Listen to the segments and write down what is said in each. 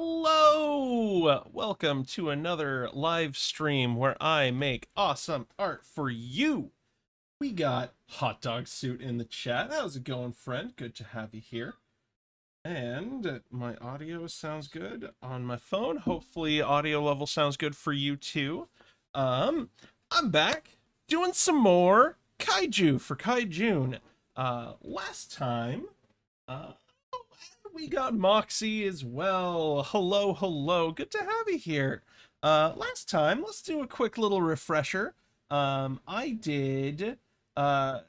Hello! Welcome to another live stream where I make awesome art for you. We got Hot Dog Suit in the chat. How's it going, friend? Good to have you here. And my audio sounds good on my phone. Hopefully audio level sounds good for you too. I'm back doing some more Kaiju for Kaijune. Last time, uh, we got Moxie as well. Hello, hello. Good to have you here. Last time, let's do a quick little refresher. I did uh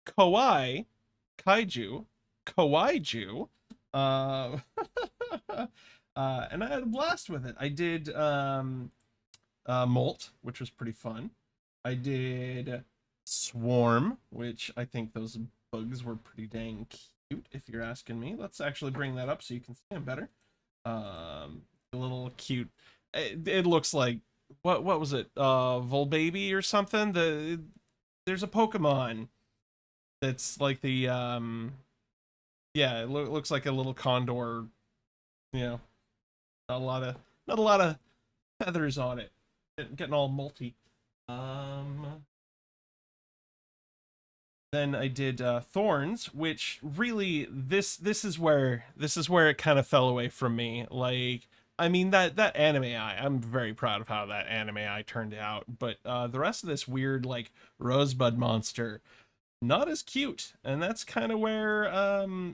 Kaiju, Kaiju, uh, and I had a blast with it. I did Molt, which was pretty fun. I did Swarm, which I think those bugs were pretty dang cute, if you're asking me. Let's actually bring that up so you can see them better. A little cute. It looks like what was it? Volbaby or something. There's a Pokemon that's like the yeah, it looks like a little condor. You know, not a lot of feathers on it. Getting all multi. Then I did Thorns, which really this is where it kind of fell away from me. Like, I mean that anime eye, I'm very proud of how that anime eye turned out, but the rest of this weird like rosebud monster, not as cute, and that's kind of where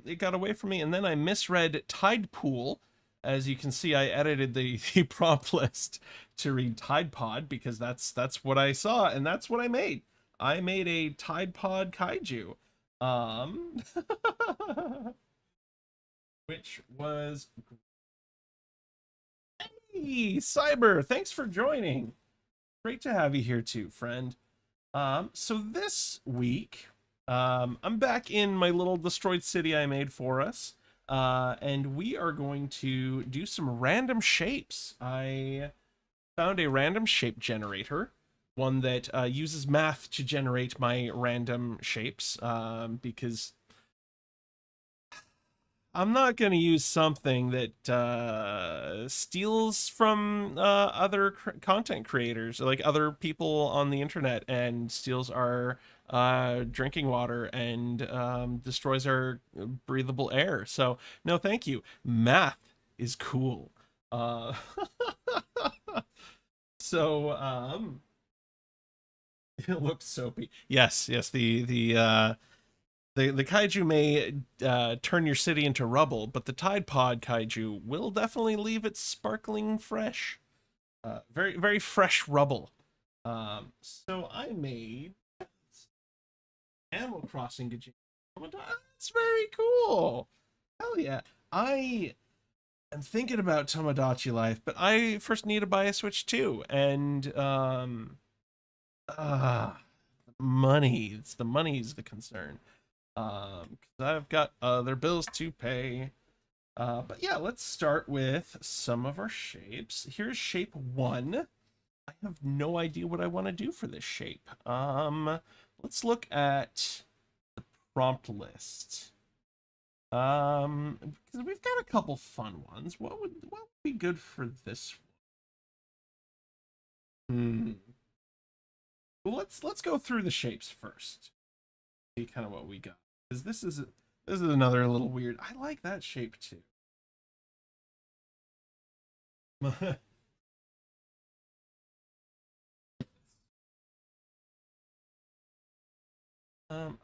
it got away from me. And then I misread Tide Pool. As you can see, I edited the prompt list to read Tide Pod because that's what I saw and that's what I made. I made a Tide Pod Kaiju, which was hey Cyber, thanks for joining. Great to have you here too, friend. So this week, I'm back in my little destroyed city I made for us, and we are going to do some random shapes. I found a random shape generator, one that uses math to generate my random shapes, because I'm not going to use something that steals from other content creators, like other people on the internet, and steals our drinking water and destroys our breathable air. So, no, thank you. Math is cool. Uh, so, it looks soapy. Yes, yes. The kaiju may turn your city into rubble, but the Tide Pod kaiju will definitely leave it sparkling fresh. Very very fresh rubble. So I made Animal Crossing Kaiju. That's very cool. Hell yeah. I am thinking about Tomodachi Life, but I first need to buy a Switch too, and uh money. It's the money's the concern. 'Cause I've got other bills to pay. But yeah, let's start with some of our shapes. Here's shape one. I have no idea what I want to do for this shape. Let's look at the prompt list. Because we've got a couple fun ones. What would be good for this one? Well, let's go through the shapes first. See kind of what we got. Because this is another little weird. I like that shape too. um,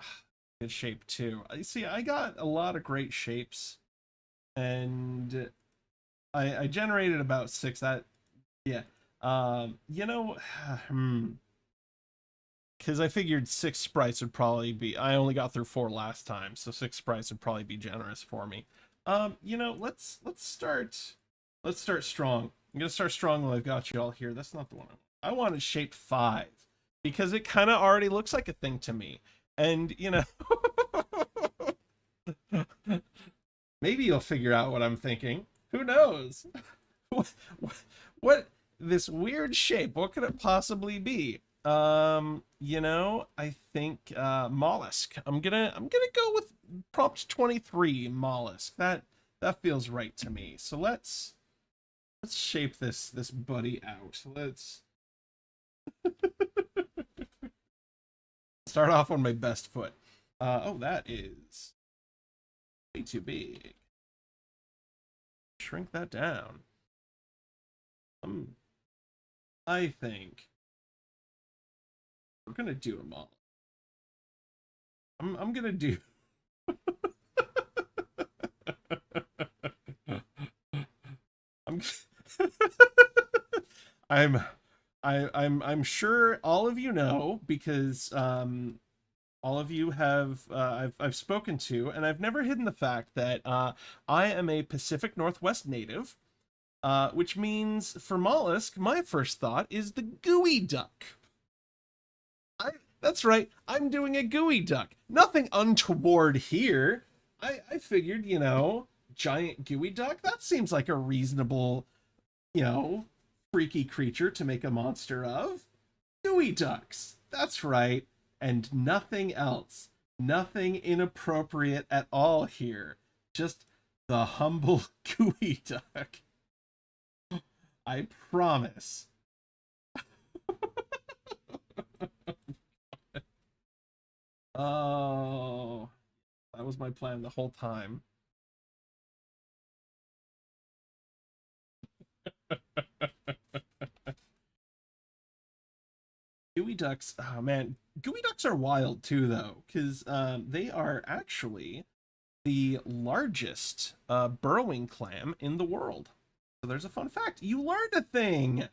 good shape too. I see. I got a lot of great shapes, and I generated about six. That yeah. You know, because I figured six sprites would probably be. I only got through four last time, so six sprites would probably be generous for me. You know, let's start strong. I'm gonna start strong while I've got you all here. That's not the one I wanted shape five because it kind of already looks like a thing to me. And you know, maybe you'll figure out what I'm thinking. Who knows? what, what this weird shape? What could it possibly be? You know, I think mollusk. I'm gonna go with prompt 23 mollusk. That That feels right to me. So let's shape this buddy out. Let's start off on my best foot. Oh, that is way too big. Shrink that down. I think we're gonna do them all. I'm gonna do. I'm I'm sure all of you know because all of you have I've spoken to, and I've never hidden the fact that I am a Pacific Northwest native, which means for mollusk, my first thought is the gooey duck. That's right, I'm doing a gooey duck. Nothing untoward here. I figured, giant gooey duck, that seems like a reasonable, freaky creature to make a monster of. Gooey ducks. That's right. And nothing else. Nothing inappropriate at all here. Just the humble gooey duck. I promise. Oh, that was my plan the whole time. Gooey ducks, oh man, gooey ducks are wild too, though, because they are actually the largest burrowing clam in the world. So there's a fun fact. You learned a thing.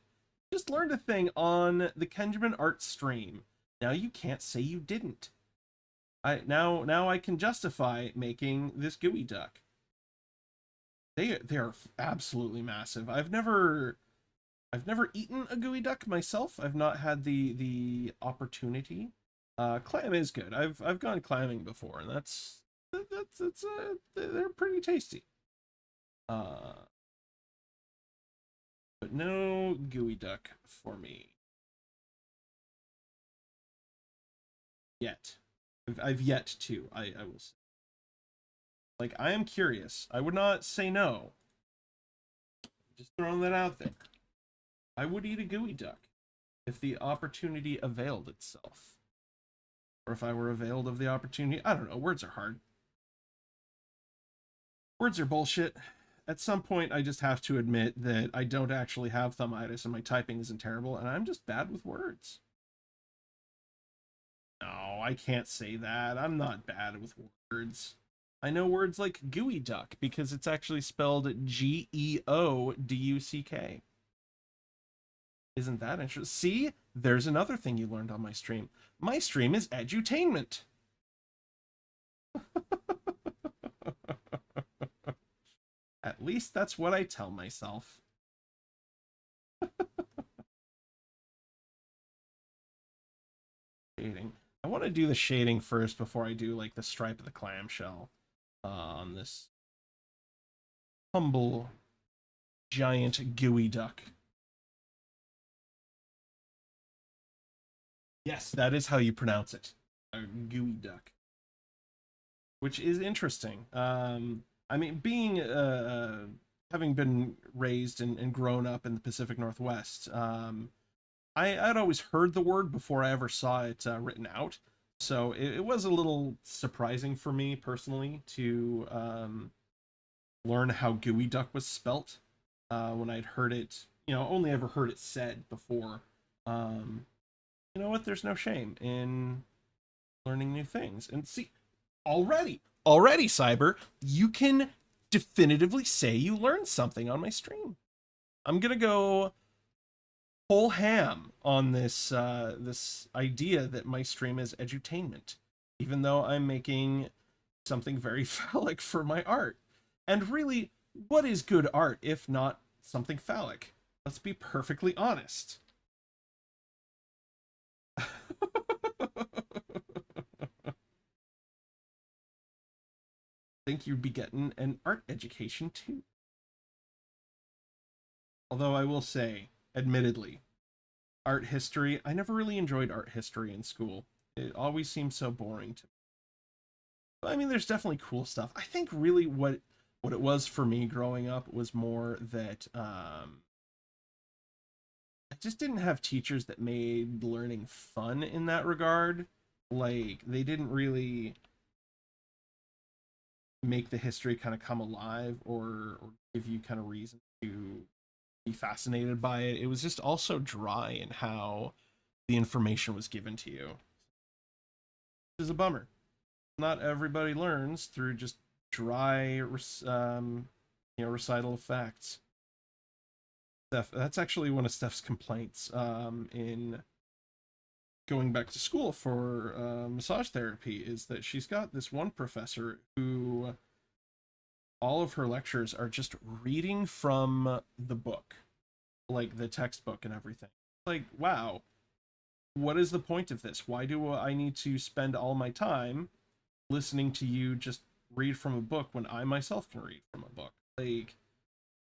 Just learned a thing on the Kenjamin art stream. Now you can't say you didn't. Now I can justify making this gooey duck. They are absolutely massive. I've never eaten a gooey duck myself. I've not had the opportunity. Clam is good. I've gone clamming before, and they're pretty tasty. But no gooey duck for me yet. I've yet to. I will say. Like, I am curious. I would not say no. Just throwing that out there. I would eat a gooey duck if the opportunity availed itself. Or if I were availed of the opportunity. I don't know. Words are hard. Words are bullshit. At some point, I just have to admit that I don't actually have thumbitis and my typing isn't terrible, and I'm just bad with words. No, I can't say that. I'm not bad with words. I know words like gooey duck because it's actually spelled Geoduck. Isn't that interesting? See, there's another thing you learned on my stream. My stream is edutainment. At least that's what I tell myself. Shading. I want to do the shading first before I do like the stripe of the clamshell on this humble giant gooey duck. Yes, that is how you pronounce it. A gooey duck. Which is interesting. I mean, being having been raised and grown up in the Pacific Northwest, I'd always heard the word before I ever saw it written out. So it was a little surprising for me personally to learn how gooey duck was spelt when I'd heard it, only ever heard it said before. You know what? There's no shame in learning new things. And see, already, Cyber, you can definitively say you learned something on my stream. I'm gonna go whole ham on this this idea that my stream is edutainment, even though I'm making something very phallic for my art. And really, what is good art if not something phallic? Let's be perfectly honest. Think you'd be getting an art education too. Although I will say, admittedly, art history, I never really enjoyed art history in school. It always seemed so boring to me. But, I mean, there's definitely cool stuff. I think really what What it was for me growing up was more that I just didn't have teachers that made learning fun in that regard. Like they didn't really make the history kind of come alive or give you kind of reason to be fascinated by it. It was just also dry in how the information was given to you. Which is a bummer. Not everybody learns through just dry, recital of facts. That's actually one of Steph's complaints in going back to school for massage therapy is that she's got this one professor who all of her lectures are just reading from the book, like the textbook and everything. Like, wow, what is the point of this? Why do I need to spend all my time listening to you just read from a book when I myself can read from a book? Like,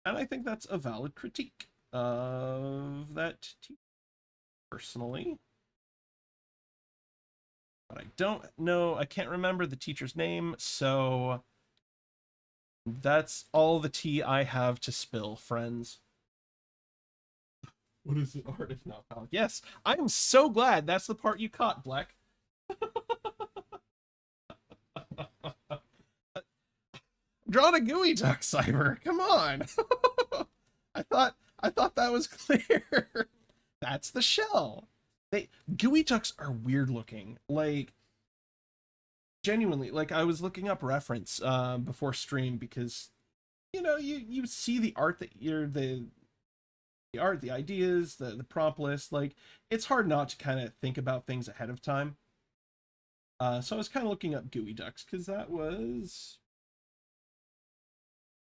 and I think that's a valid critique of that teacher personally. But I don't know, I can't remember the teacher's name, so that's all the tea I have to spill, friends. What is it, art if not phallic? Yes, I'm so glad that's the part you caught, Black. Draw a gooey duck, Cyber. Come on. I thought that was clear. That's the shell. They gooey ducks are weird looking. Like genuinely, like I was looking up reference before stream because you see the art that you're the art, the ideas, the prompt list. Like it's hard not to kind of think about things ahead of time. So I was kind of looking up gooey ducks because that was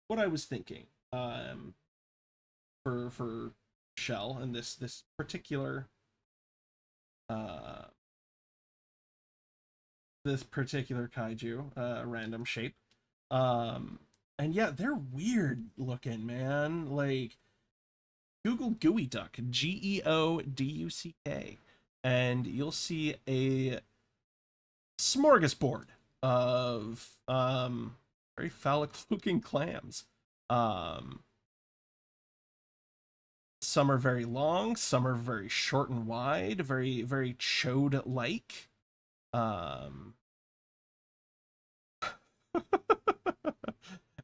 what I was thinking for shell and this particular uh kaiju random shape. And yeah, they're weird looking, man. Like Google gooey duck, Geoduck, and you'll see a smorgasbord of very phallic looking clams. Um, some are very long, some are very short and wide, very chode like. Um,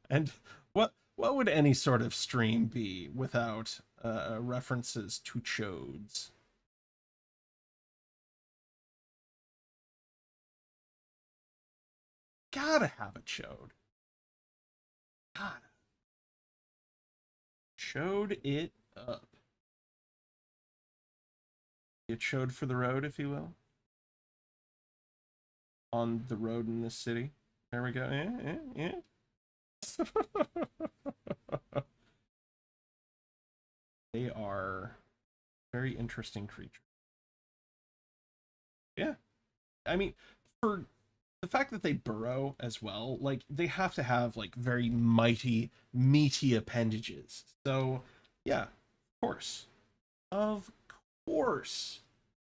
and what would any sort of stream be without references to chodes? Gotta have a chode. Gotta chode it up. It showed for the road, if you will. On the road in this city. There we go. They are very interesting creatures. Yeah. I mean, for the fact that they burrow as well, like they have to have like very mighty, meaty appendages. So, yeah, of course. Of course.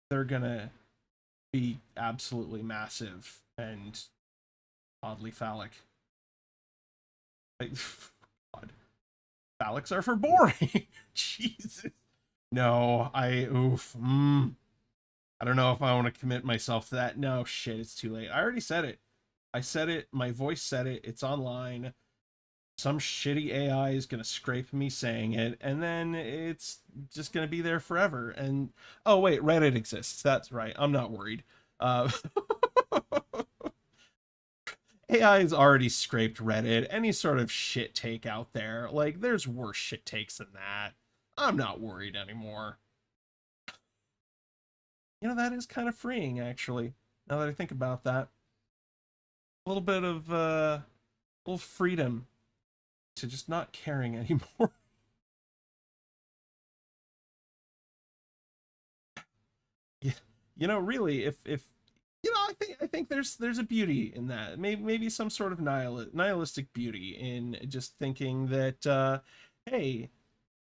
They're gonna be absolutely massive and oddly phallic. Like, God. Phallics are for boring. Jesus. No, oof. I don't know if I want to commit myself to that. No, shit, it's too late. I already said it. I said it. My voice said it. It's online. Some shitty AI is going to scrape me saying it, and then it's just going to be there forever. And, oh, wait, Reddit exists. That's right. I'm not worried. Uh, AI has already scraped Reddit. Any sort of shit take out there. Like, there's worse shit takes than that. I'm not worried anymore. That is kind of freeing, actually. Now that I think about that, a little bit of little freedom to just not caring anymore. Yeah, really, if I think there's a beauty in that. Maybe some sort of nihilistic beauty in just thinking that hey,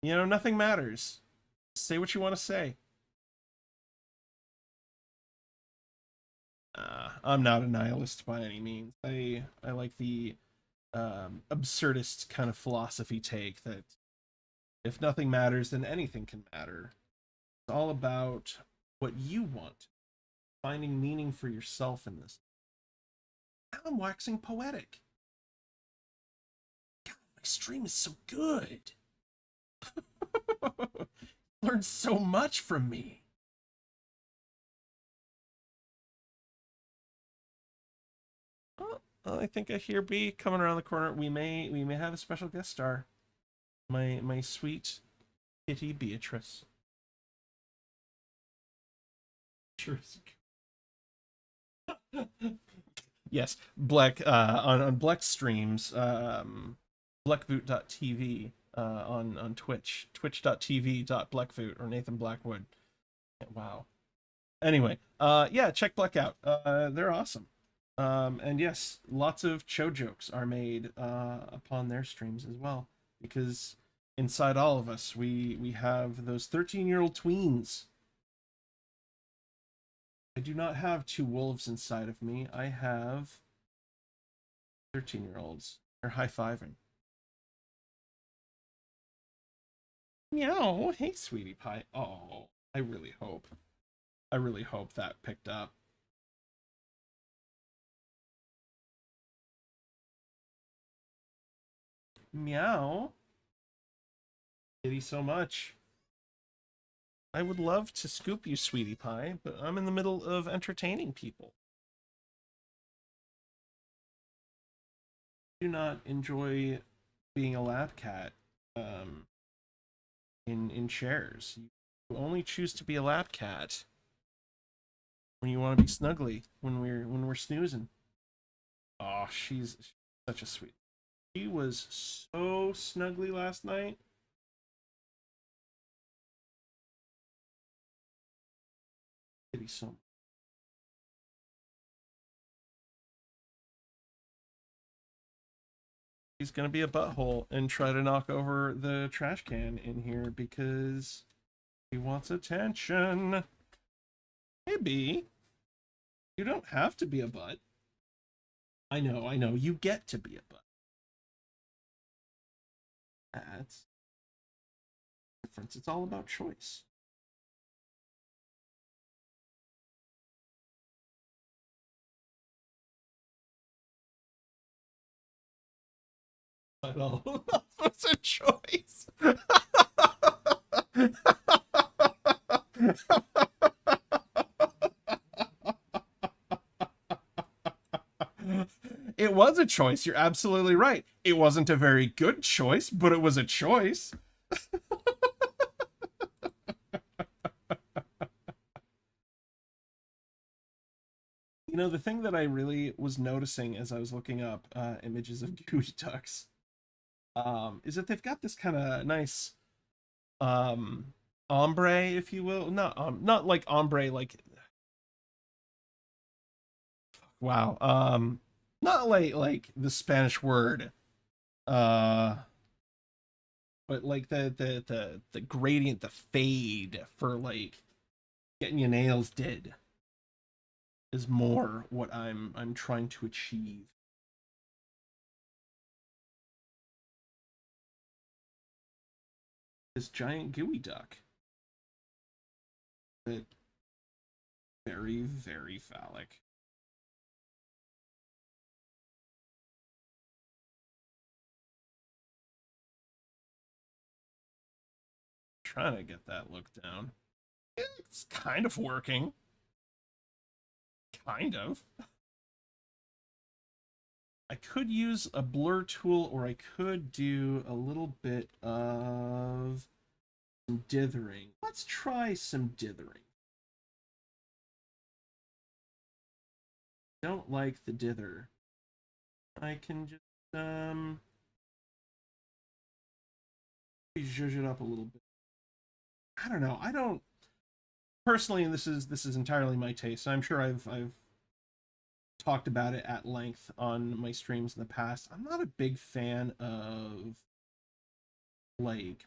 nothing matters. Say what you want to say. I'm not a nihilist by any means. I like the absurdist kind of philosophy take that if nothing matters, then anything can matter. It's all about what you want, finding meaning for yourself in this. Now I'm waxing poetic. God, my stream is so good. Learned so much from me. Oh, I think I hear B coming around the corner. We may have a special guest star. My sweet kitty Beatrice. Sure. Yes, Black on Black streams, blackvoot.tv on Twitch, twitch.tv.blackvoot or Nathan Blackwood. Wow. Anyway, yeah, check Black out. They're awesome. And yes, lots of cho jokes are made upon their streams as well, because inside all of us, we have those 13-year-old tweens. I do not have two wolves inside of me. I have 13-year-olds. They're high-fiving. Meow. Hey, sweetie pie. Oh, I really hope that picked up. Meow. Kitty so much. I would love to scoop you, sweetie pie, but I'm in the middle of entertaining people. I do not enjoy being a lab cat in shares. You only choose to be a lab cat when you want to be snuggly, when we're snoozing. Oh, she's such a sweet. She was so snuggly last night. Kitty so much. He's gonna be a butthole and try to knock over the trash can in here because he wants attention. Hey, B, you don't have to be a butt. I know, you get to be a butt. That's the difference. It's all about choice. At all. That's a choice. It was a choice. You're absolutely right. It wasn't a very good choice, but it was a choice. You know, the thing that I really was noticing as I was looking up images of gooey ducks is that they've got this kind of nice ombre, if you will. Not like ombre like wow. Not like the Spanish word. Uh but like the gradient, the fade for like getting your nails did is more what I'm trying to achieve. This giant gooey duck. That very, very phallic. Trying to get that look down. It's kind of working. Kind of. I could use a blur tool, or I could do a little bit of some dithering. Let's try some dithering. Don't like the dither. I can just zhuzh it up a little bit. I don't know. I don't personally, and this is entirely my taste. I'm sure I've talked about it at length on my streams in the past. I'm not a big fan of like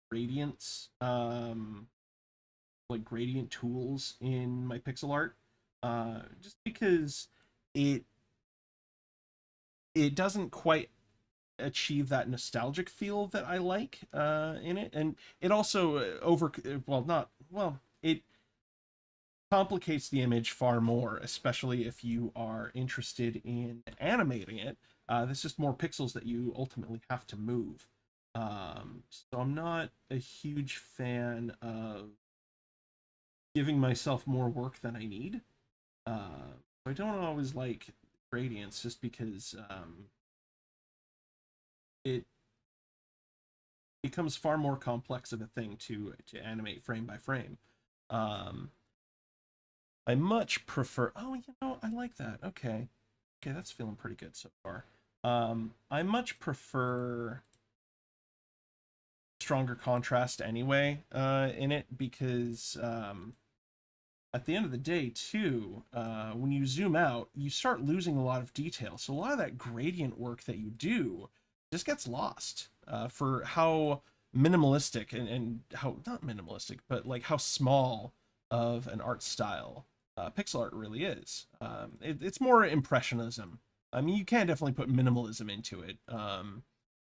gradients, like gradient tools in my pixel art, just because it it doesn't quite achieve that nostalgic feel that I like in it, and it also well, not well, it complicates the image far more, especially if you are interested in animating it. There's just more pixels that you ultimately have to move. So I'm not a huge fan of giving myself more work than I need. I don't always like gradients just because it becomes far more complex of a thing to animate frame by frame. Um, I much prefer. Oh, you know, I like that. Okay, okay, that's feeling pretty good so far. I much prefer stronger contrast anyway in it because at the end of the day, too, when you zoom out, you start losing a lot of detail. So a lot of that gradient work that you do just gets lost for how minimalistic and how not minimalistic, but like how small of an art style pixel art really is. It's more impressionism. I mean, you can definitely put minimalism into it.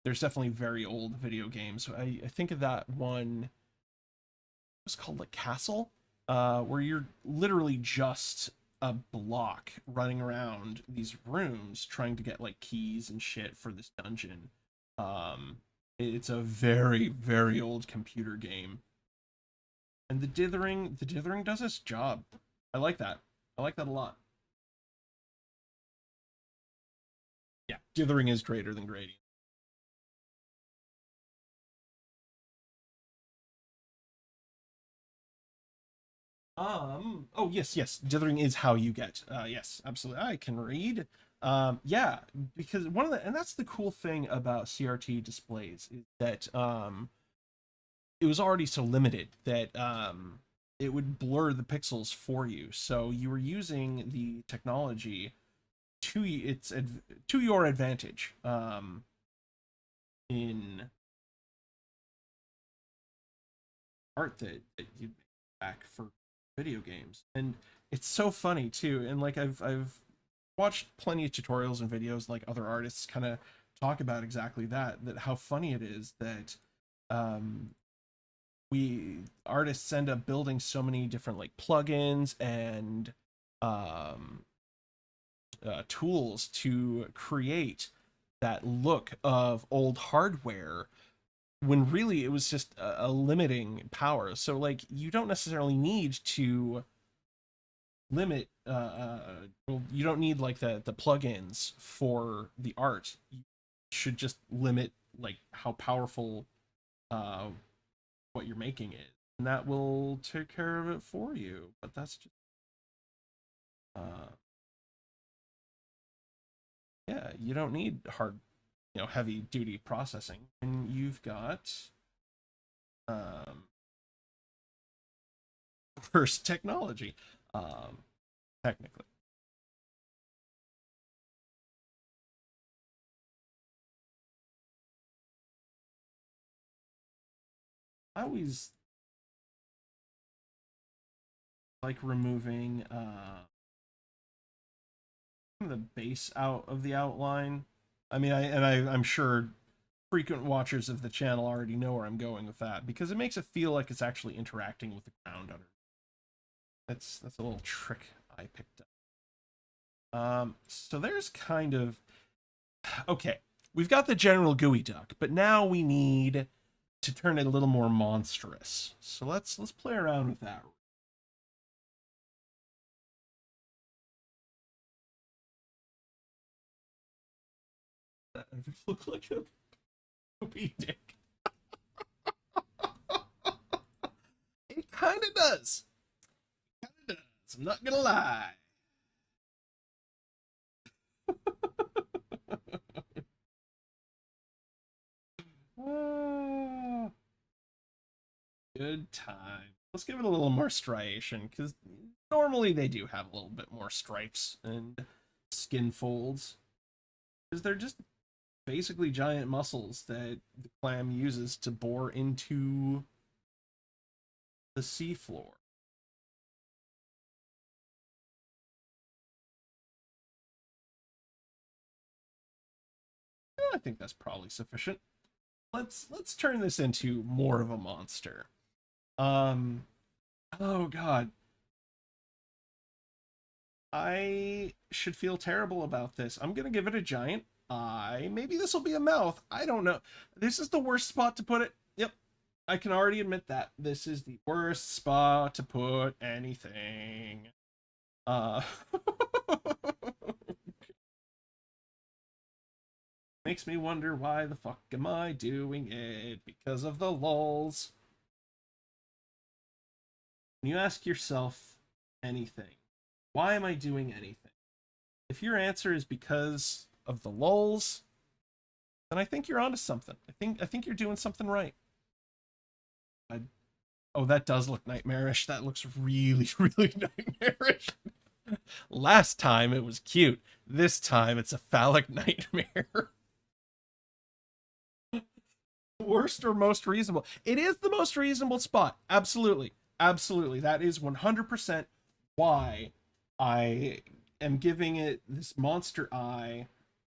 There's definitely very old video games. I think of that one. It was called like Castle, where you're literally just a block running around these rooms trying to get like keys and shit for this dungeon. It's a very very old computer game, and the dithering does its job. I like that. I like that a lot. Yeah, dithering is greater than gradient. Oh yes, yes. Dithering is how you get. Yes, absolutely. I can read. Yeah, because one of the and that's the cool thing about CRT displays is that it was already so limited that it would blur the pixels for you. So you were using the technology to your advantage in art that you make back for video games. And it's so funny too. And like I've watched plenty of tutorials and videos like other artists kind of talk about exactly that how funny it is that um we artists end up building so many different like plugins and um tools to create that look of old hardware when really it was just a limiting power. So like you don't necessarily need to limit well, you don't need like the plugins for the art. You should just limit like how powerful uh what you're making is, and that will take care of it for you. But that's just uh yeah, you don't need hard, heavy duty processing, and you've got um worse technology technically. I always like removing the base out of the outline. I mean, I'm sure frequent watchers of the channel already know where I'm going with that because it makes it feel like it's actually interacting with the ground under. That's a little trick I picked up. So there's kind of okay. We've got the general gooey duck, but now we need to turn it a little more monstrous. So let's play around with that. That look like a gooey dick. It kind of does. Kind of does. I'm not gonna lie. Ah, good time. Let's give it a little more striation because normally they do have a little bit more stripes and skin folds because they're just basically giant muscles that the clam uses to bore into the seafloor. I think that's probably sufficient. Let's turn this into more of a monster. Oh god. I should feel terrible about this. I'm gonna give it a giant eye. Maybe this will be a mouth. I don't know. This is the worst spot to put it. Yep. I can already admit that. This is the worst spot to put anything. Makes me wonder why the fuck am I doing it? Because of the lulls. When you ask yourself anything, why am I doing anything? If your answer is because of the lulls, then I think you're onto something. I think you're doing something right. Oh, that does look nightmarish. That looks really, really nightmarish. Last time it was cute. This time it's a phallic nightmare. Worst or most reasonable? It is the most reasonable spot. Absolutely. Absolutely. That is 100% why I am giving it this monster eye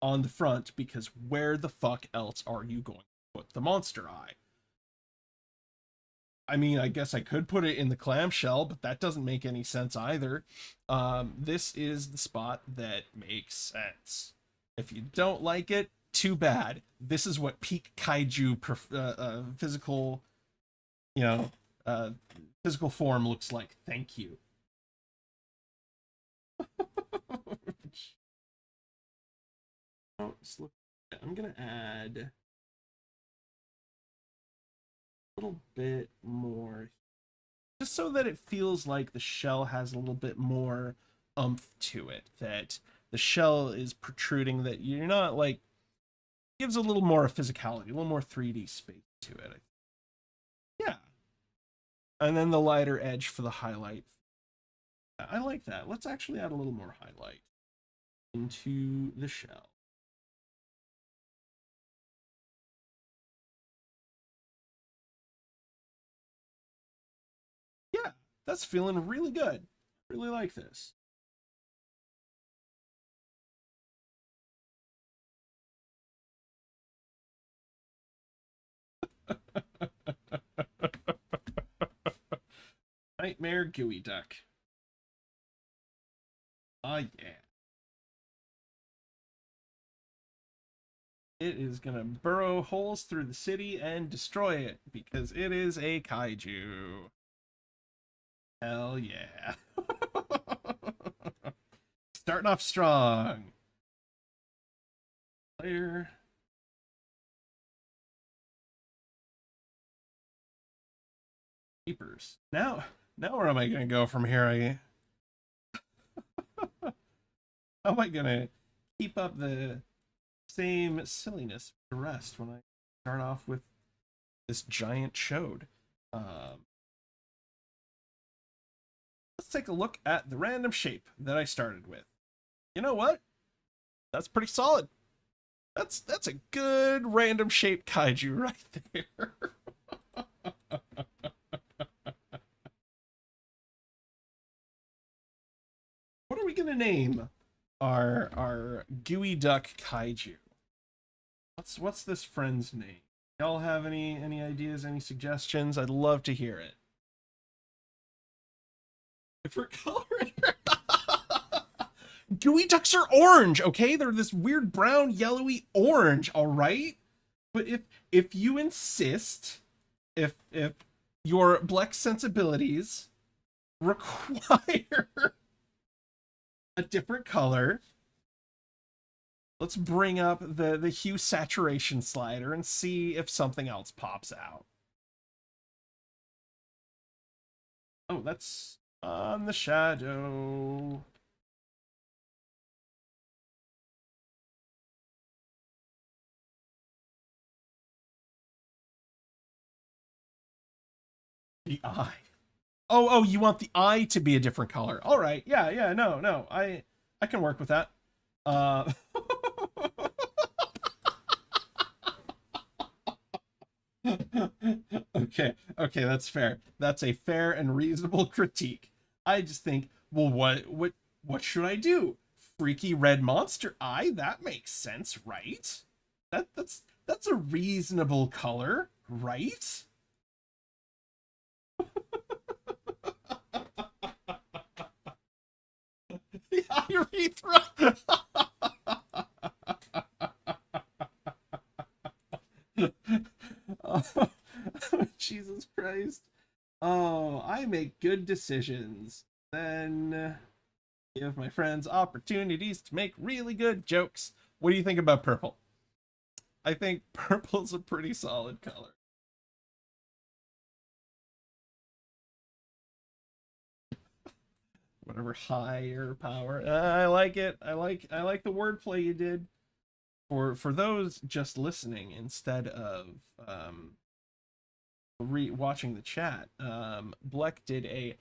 on the front, because where the fuck else are you going to put the monster eye? I mean, I guess I could put it in the clamshell, but that doesn't make any sense either. This is the spot that makes sense. If you don't like it, too bad. This is what peak kaiju physical, you know, physical form looks like. Thank you. I'm gonna add a little bit more, just so that it feels like the shell has a little bit more oomph to it, that the shell is protruding, that you're not like, gives a little more physicality, a little more 3D space to it. Yeah. And then the lighter edge for the highlight. I like that. Let's actually add a little more highlight into the shell. Yeah, that's feeling really good. Really like this. Nightmare gooey duck. Ah, yeah. It is gonna burrow holes through the city and destroy it, because it is a kaiju. Hell yeah. Starting off strong. Player. Keepers. Now where am I gonna go from here? How am I gonna keep up the same silliness for the rest when I start off with this giant chode? Let's take a look at the random shape that I started with. You know what? That's pretty solid. That's a good random shape kaiju right there. What are we gonna name our gooey duck kaiju? What's this friend's name? Y'all have any ideas, any suggestions? I'd love to hear it. Different color. Gooey ducks are orange, okay? They're this weird brown, yellowy orange, all right? But if you insist, if your Blex sensibilities require a different color, let's bring up the hue saturation slider and see if something else pops out. Oh, that's on the shadow. The eye. Oh, you want the eye to be a different color. All right. Yeah, no. I can work with that. Okay, that's fair. That's a fair and reasonable critique. I just think, well, what should I do? Freaky red monster eye? That makes sense, right? That's a reasonable color, right? The urethra. Oh, Jesus Christ. Oh, I make good decisions. Then give my friends opportunities to make really good jokes. What do you think about purple? I think purple's a pretty solid color. Whatever higher power. I like it. I like the wordplay you did. For those just listening instead of watching the chat, Bleck did a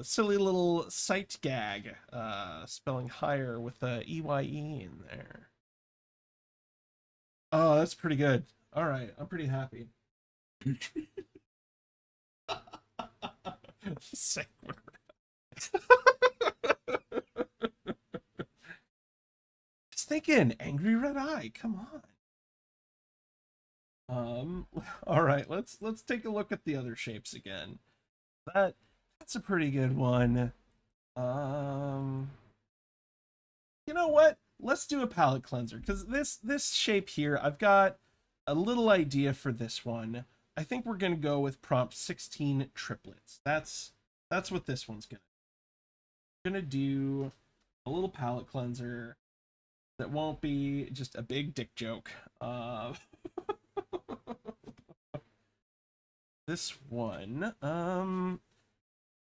silly little sight gag, spelling higher with a EYE in there. Oh, that's pretty good. All right, I'm pretty happy. Sanguine. Just thinking, angry red eye. Come on. All right, let's take a look at the other shapes again. That's a pretty good one. Um, you know what? Let's do a palette cleanser because this shape here, I've got a little idea for this one. I think we're gonna go with prompt 16 triplets. That's what this one's gonna do. A little palette cleanser that won't be just a big dick joke. This one, do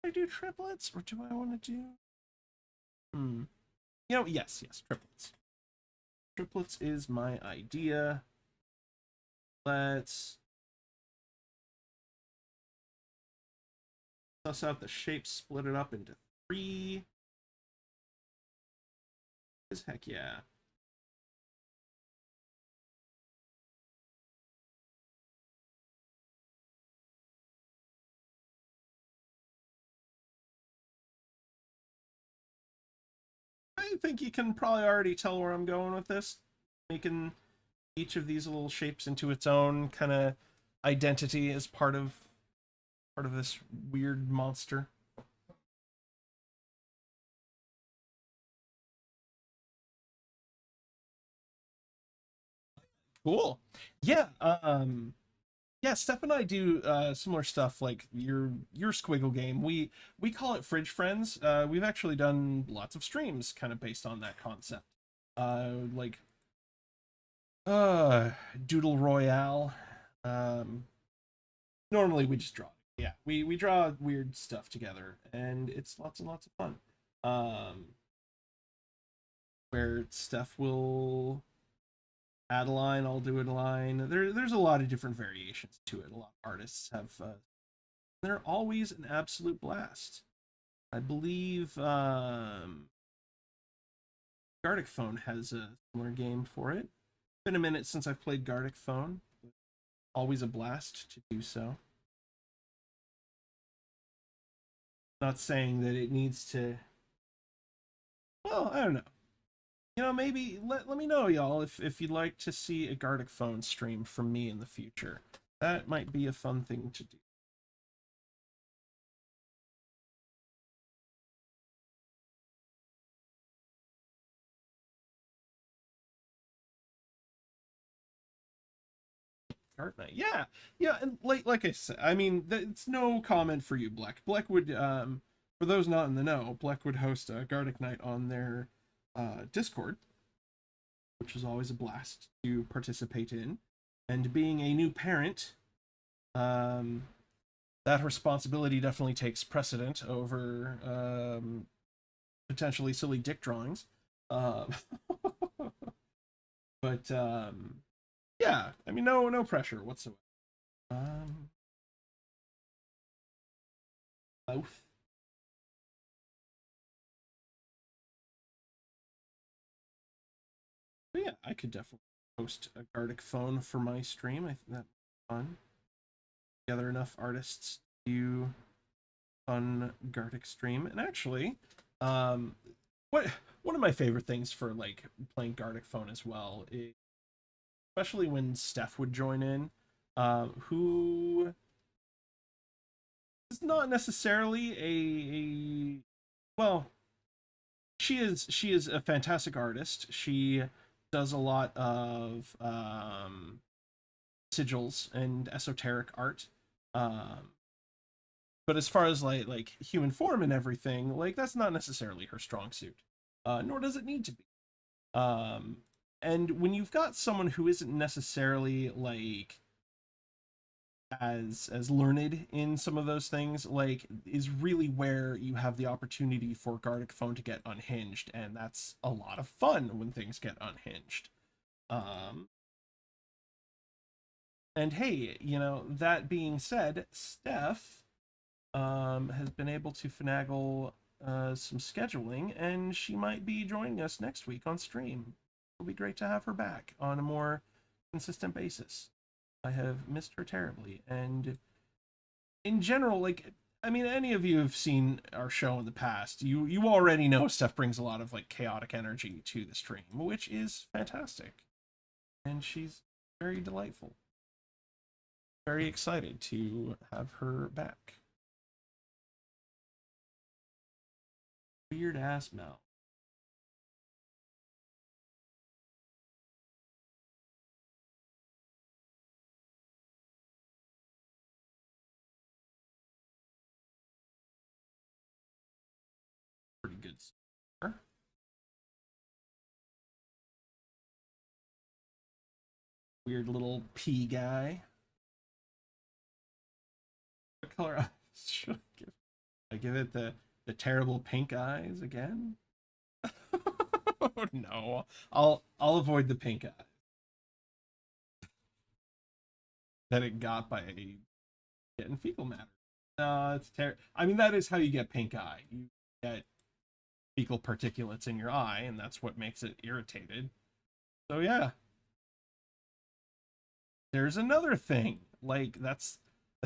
I do triplets or do I want to do? Yes, triplets. Triplets is my idea. Let's suss out the shape, split it up into 3. Heck yeah. I think you can probably already tell where I'm going with this. Making each of these little shapes into its own kind of identity as part of this weird monster. Cool. Yeah, yeah, Steph and I do similar stuff like your Squiggle game. We call it Fridge Friends. We've actually done lots of streams kind of based on that concept. Like Doodle Royale. Um, Normally we just draw. Yeah, we draw weird stuff together, and it's lots and lots of fun. Um, where Steph will add a line, I'll do it a line. There's a lot of different variations to it. A lot of artists have. They're always an absolute blast. I believe Gartic Phone has a similar game for it. Been a minute since I've played Gartic Phone. Always a blast to do so. Not saying that it needs to. Well, I don't know. Maybe let me know, y'all, if you'd like to see a Gartic Phone stream from me in the future. That might be a fun thing to do. Art Night, yeah, yeah, and like I said, I mean, it's no comment for you, Bleck. Bleck would, for those not in the know, Bleck would host a Gartic Night on their Discord, which was always a blast to participate in. And being a new parent, um, that responsibility definitely takes precedent over potentially silly dick drawings. Um, but yeah, I mean, no pressure whatsoever. Um, Both. But yeah, I could definitely post a Gartic Phone for my stream. I think that's fun. Gather enough artists to do fun Gartic stream. And actually, um, what one of my favorite things for like playing Gartic Phone as well is especially when Steph would join in, who is not necessarily a well, she is a fantastic artist. She does a lot of sigils and esoteric art. Um, but as far as like human form and everything, like that's not necessarily her strong suit. Nor does it need to be. Um, and when you've got someone who isn't necessarily like as learned in some of those things, like is really where you have the opportunity for Gardic phone to get unhinged, and that's a lot of fun when things get unhinged. Um, and hey, that being said, Steph has been able to finagle some scheduling, and she might be joining us next week on stream. It'll be great to have her back on a more consistent basis. I have missed her terribly, and in general, like I mean, any of you have seen our show in the past. You already know Steph brings a lot of like chaotic energy to the stream, which is fantastic, and she's very delightful. Very excited to have her back. Weird ass mouth. Pretty good. Weird little pea guy. What color eyes should I give? I give it the terrible pink eyes again. Oh no, I'll avoid the pink eye that it got by getting fecal matter. No, it's terrible. I mean, that is how you get pink eye. You get fecal particulates in your eye, and that's what makes it irritated. So yeah, there's another thing like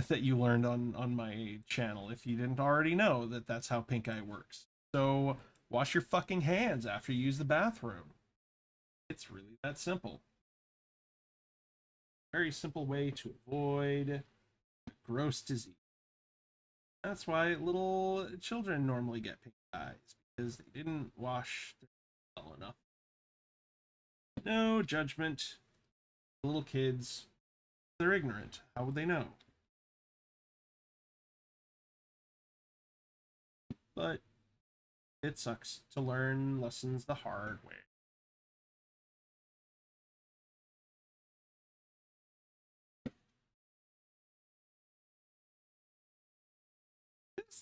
that you learned on my channel if you didn't already know that that's how pink eye works. So wash your fucking hands after you use the bathroom. It's really that simple. Very simple way to avoid gross disease. That's why little children normally get pink eyes because they didn't wash their well enough. No judgment. Little kids, they're ignorant. How would they know? But it sucks to learn lessons the hard way.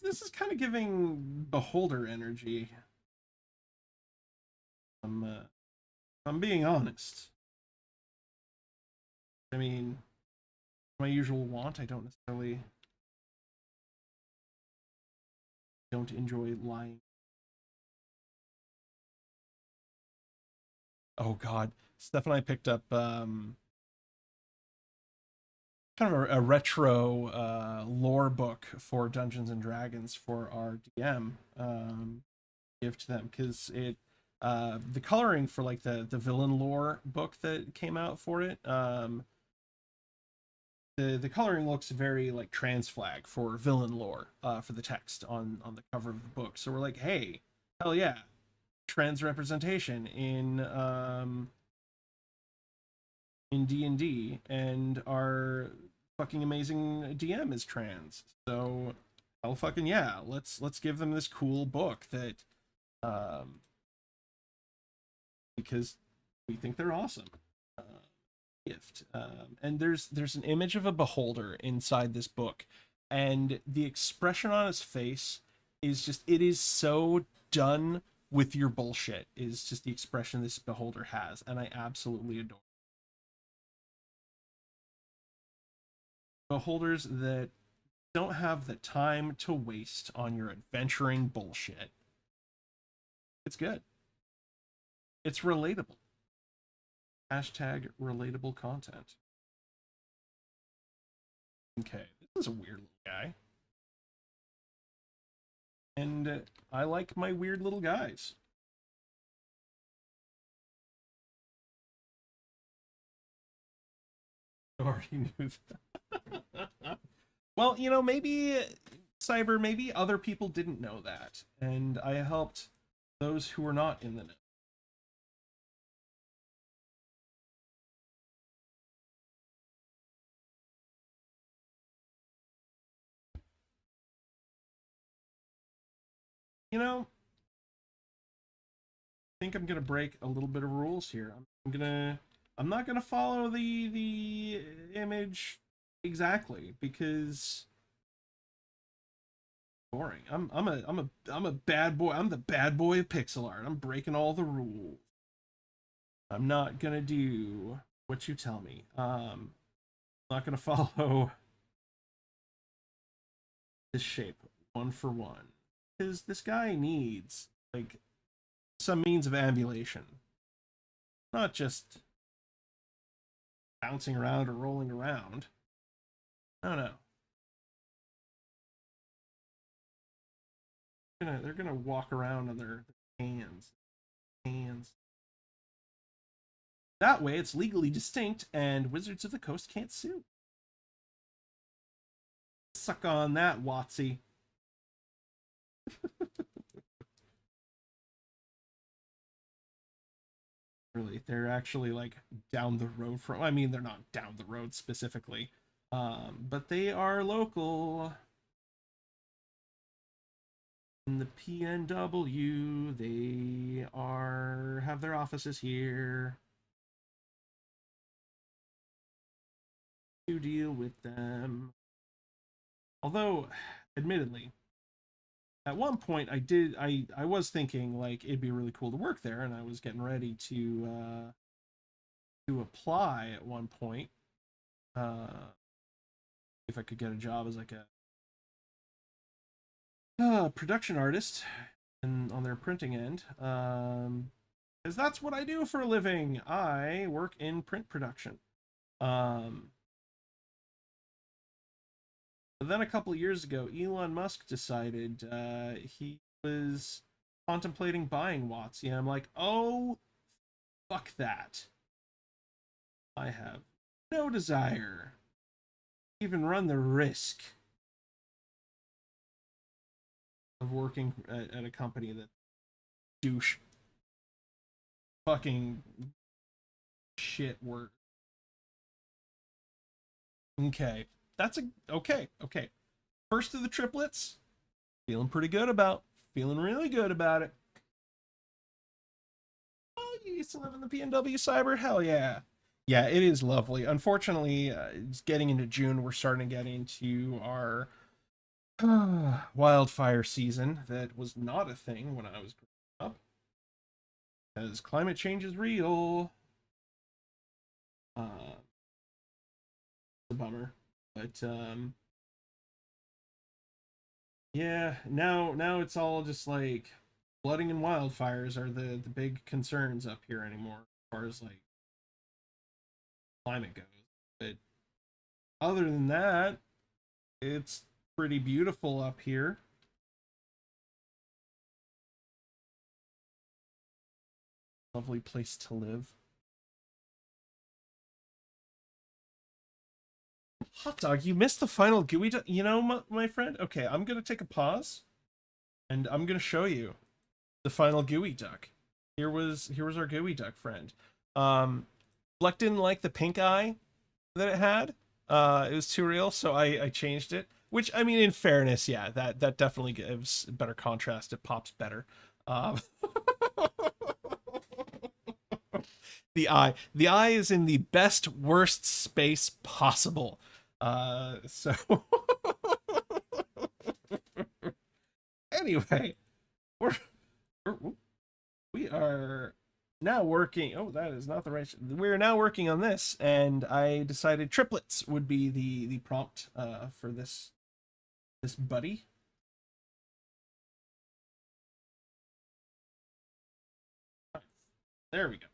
This is kind of giving beholder energy. I'm being honest. I mean, my usual want. I don't necessarily don't enjoy lying. Oh God, Steph and I picked up kind of a retro lore book for Dungeons and Dragons for our DM. Give to them because it the coloring for like the villain lore book that came out for it the coloring looks very like trans flag for villain lore for the text on the cover of the book, so we're like, hey, hell yeah, trans representation in D&D, and our fucking amazing DM is trans, so hell fucking yeah, let's give them this cool book that um because we think they're awesome. Uh, Gift, and there's an image of a beholder inside this book, and the expression on his face is just it is so done with your bullshit. Is just the expression this beholder has, and I absolutely adore beholders that don't have the time to waste on your adventuring bullshit. It's good. It's relatable. Hashtag relatable content. Okay, this is a weird little guy. And I like my weird little guys. I already knew that. Well, maybe Cyber, maybe other people didn't know that, and I helped those who were not in the know. I think I'm gonna break a little bit of rules here. I'm not gonna follow the image exactly because boring. I'm a bad boy. I'm the bad boy of pixel art. I'm breaking all the rules. I'm not gonna do what you tell me. I'm not gonna follow this shape one for one because this guy needs like some means of ambulation, not just bouncing around or rolling around. No, no. They're gonna walk around on their hands. Hands. That way, it's legally distinct, and Wizards of the Coast can't sue. Suck on that, Watsy. Really, they're actually like down the road from. I mean, they're not down the road specifically, but they are local. In the PNW, they have their offices here. To deal with them. Although, admittedly, at one point I was thinking like it'd be really cool to work there, and I was getting ready to apply at one point. If I could get a job as like a production artist and on their printing end. Because that's what I do for a living. I work in print production. Um, but then a couple of years ago, Elon Musk decided he was contemplating buying Watts. Yeah, I'm like, oh, fuck that. I have no desire to even run the risk of working at a company that douche fucking shit work. Okay. That's a okay. First of the triplets, feeling pretty good about. Feeling really good about it. Oh, you used to live in the PNW Cyber? Hell yeah. Yeah, it is lovely. Unfortunately, it's getting into June. We're starting to get into our wildfire season that was not a thing when I was growing up. Because climate change is real. It's a bummer. But yeah, now it's all just like flooding and wildfires are the big concerns up here anymore as far as like climate goes. But other than that, it's pretty beautiful up here. Lovely place to live. Hot dog, you missed the final gooey. My friend. Okay, I'm gonna take a pause, and I'm gonna show you the final gooey duck. Here was our gooey duck friend. Fleck didn't like the pink eye that it had. It was too real, so I changed it. Which I mean, in fairness, yeah, that definitely gives better contrast. It pops better. Um, the eye is in the best worst space possible. So anyway, we're, we're we are now working. Oh, that is not the right. We're now working on this, and I decided triplets would be the prompt for this buddy. There we go.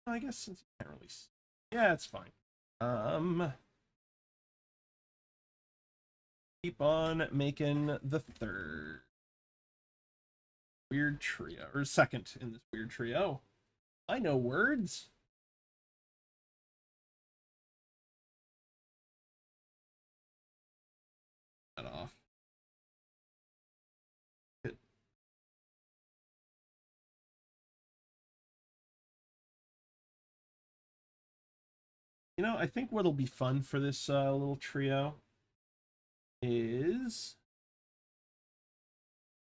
I guess since you can't release, yeah, it's fine. Um, keep on making the third weird trio or second in this weird trio. I know words. that off. Good. You know, I think what'll be fun for this little trio is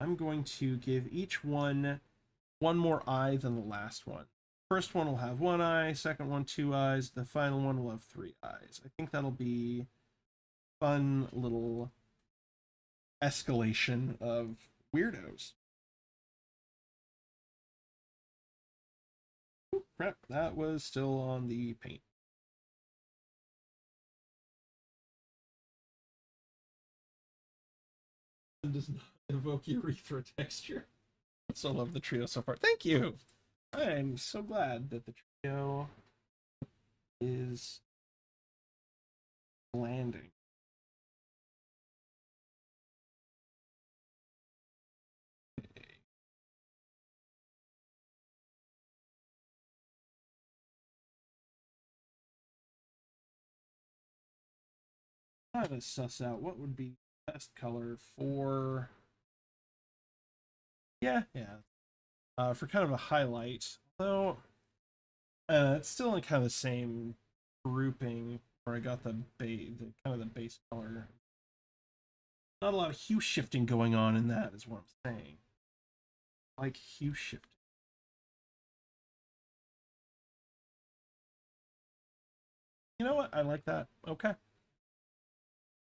I'm going to give each one more eye than the last one. First one will have one eye, second one 2 eyes, the final one will have 3 eyes. I think that'll be fun little escalation of weirdos. Ooh, crap, that was still on the paint. It does not evoke urethra texture. I so love the trio so far. Thank you. I'm so glad that the trio is landing. Trying to suss out what would be the best color for. Yeah. For kind of a highlight, though, it's still in kind of the same grouping where I got the kind of the base color. Not a lot of hue shifting going on in that, is what I'm saying. I like hue shifting. You know what? I like that. Okay.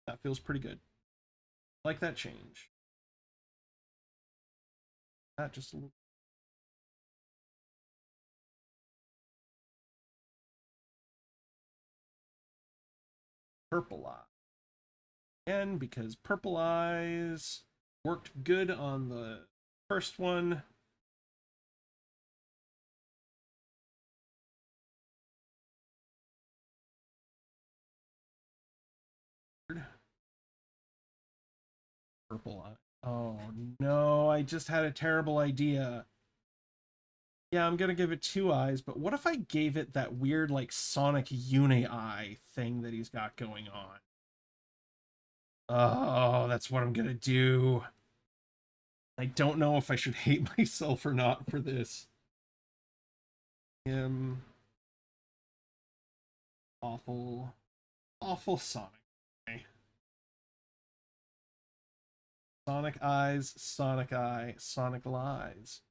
That feels pretty good. I like that change. That just a little. Purple eye. Again, because purple eyes worked good on the first one. Purple eye. Oh no, I just had a terrible idea. Yeah, I'm gonna give it 2 eyes, but what if I gave it that weird, like, Sonic Uni eye thing that he's got going on? Oh, that's what I'm gonna do. I don't know if I should hate myself or not for this. Awful, awful Sonic. Okay. Sonic eyes, Sonic eye, Sonic lies.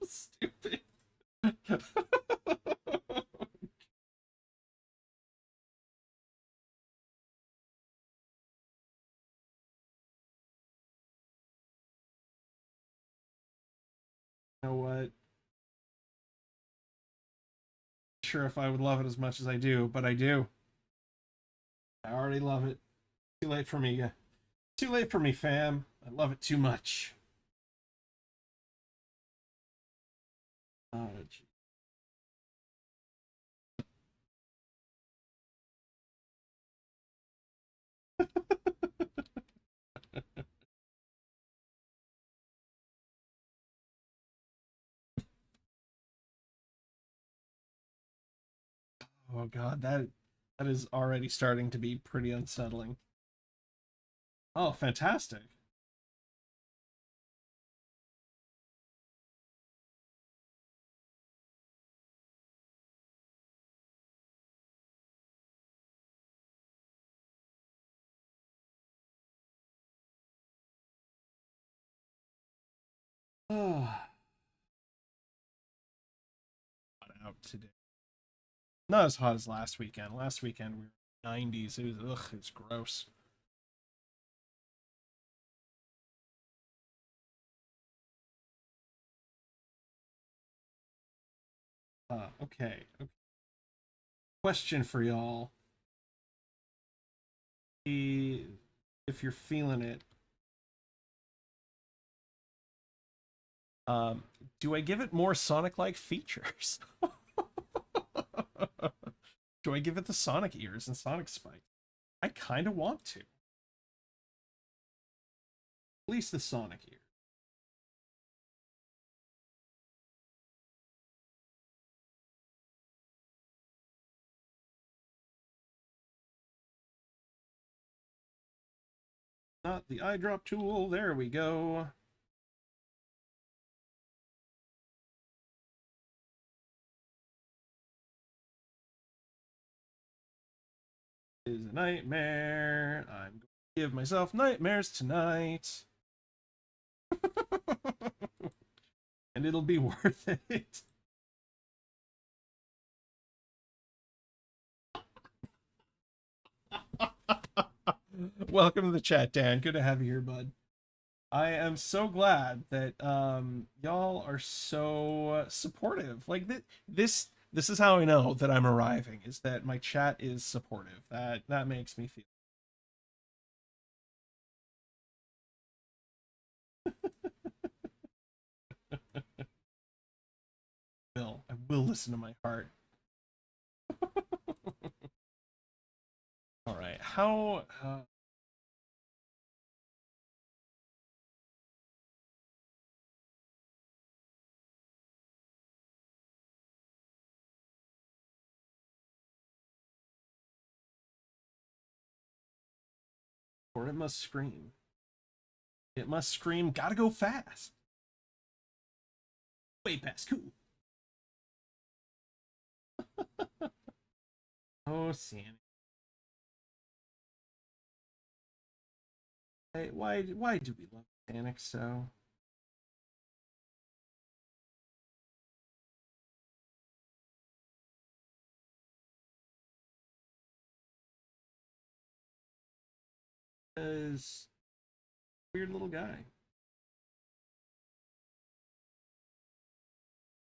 Stupid. You know what? Sure, if I would love it as much as I do, but I do. I already love it. Too late for me. Too late for me, fam. I love it too much. Oh, oh god, that is already starting to be pretty unsettling. Oh, fantastic. Oh, out today. Not as hot as last weekend. Last weekend we were 90s. It was ugh, it's gross. Okay. Question for y'all. If you're feeling it, um, do I give it more Sonic-like features? Do I give it the Sonic ears and Sonic spikes? I kind of want to. At least the Sonic ears. Not the eyedrop tool. There we go. Is a nightmare. I'm going to give myself nightmares tonight. And it'll be worth it. Welcome to the chat, Dan. Good to have you here, bud. I am so glad that y'all are so supportive. Like this is how I know that I'm arriving, is that my chat is supportive. That makes me feel. I will listen to my heart. All right. How or it must scream. It must scream, gotta go fast. Way past cool. Oh, Sammy. Hey, why do we love Panic so? Is weird little guy.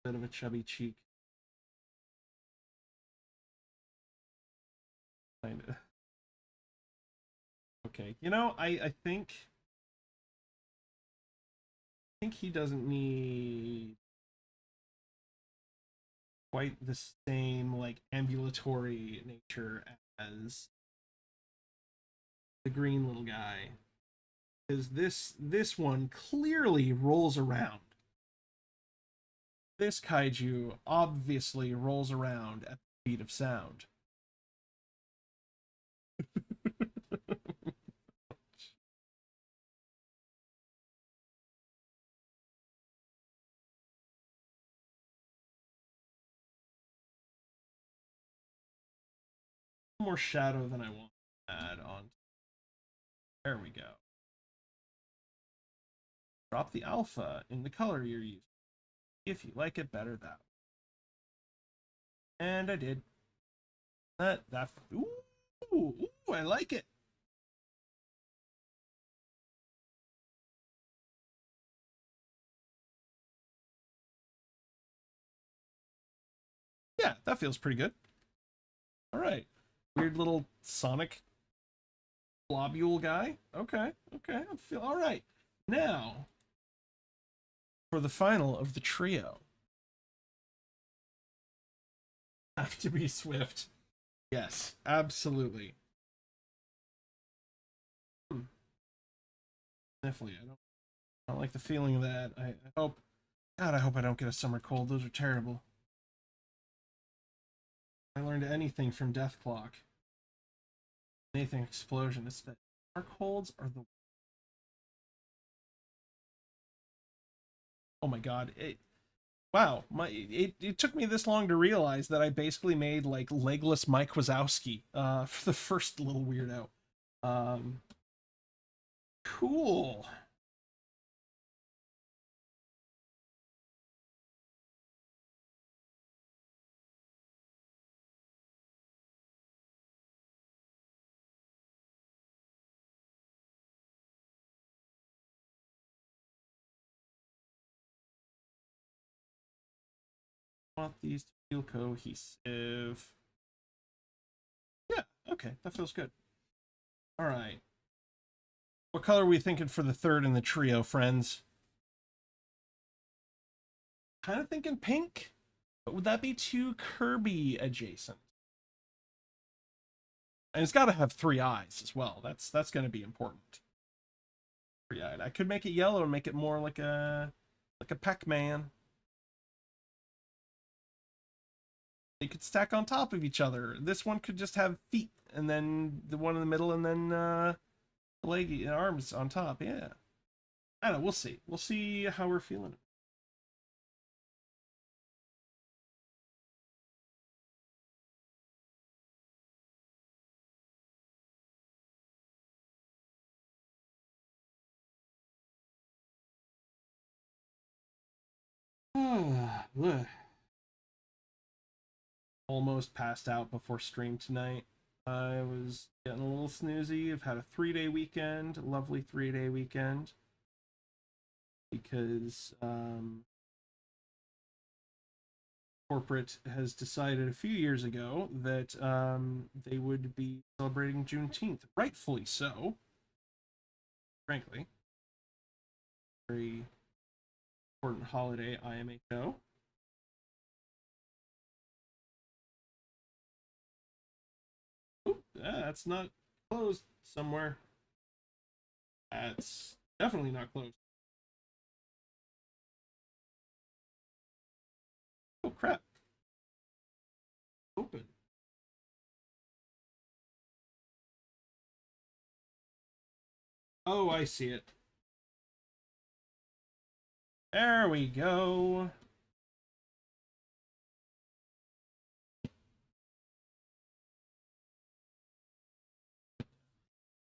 Bit of a chubby cheek. Kind of. Okay. You know, I think he doesn't need quite the same like ambulatory nature as the green little guy. Because this one clearly rolls around. This kaiju obviously rolls around at the speed of sound. More shadow than I want to add on. There we go. Drop the alpha in the color you're using if you like it better that way. And I did. Ooh, I like it. Yeah, that feels pretty good. All right. Weird little Sonic globule guy. Okay, I feel all right. Now, for the final of the trio. Have to be swift. Yes, absolutely. Definitely. I don't like the feeling of that. I hope, God, I hope I don't get a summer cold. Those are terrible. I learned anything from Death Clock, anything explosion, it's that summer colds are the. Oh my God! Wow, it took me this long to realize that I basically made like legless Mike Wazowski for the first little weirdo. Um, cool. Want these to feel cohesive. Yeah, okay, that feels good. All right. What color are we thinking for the third in the trio, friends? Kind of thinking pink, but would that be too Kirby adjacent? And it's got to have three eyes as well. That's going to be important. Three-eyed. I could make it yellow and make it more like a Pac-Man. They could stack on top of each other. This one could just have feet, and then the one in the middle, and then Leg arms on top, yeah. I don't know, we'll see. We'll see how we're feeling. Almost passed out before stream tonight. I was getting a little snoozy. I've had a 3-day weekend, lovely 3-day weekend, because corporate has decided a few years ago that they would be celebrating Juneteenth, rightfully so, frankly. Very important holiday, IMHO. Oop, that's not closed somewhere. That's definitely not closed. Oh crap. Open. Oh, I see it. There we go.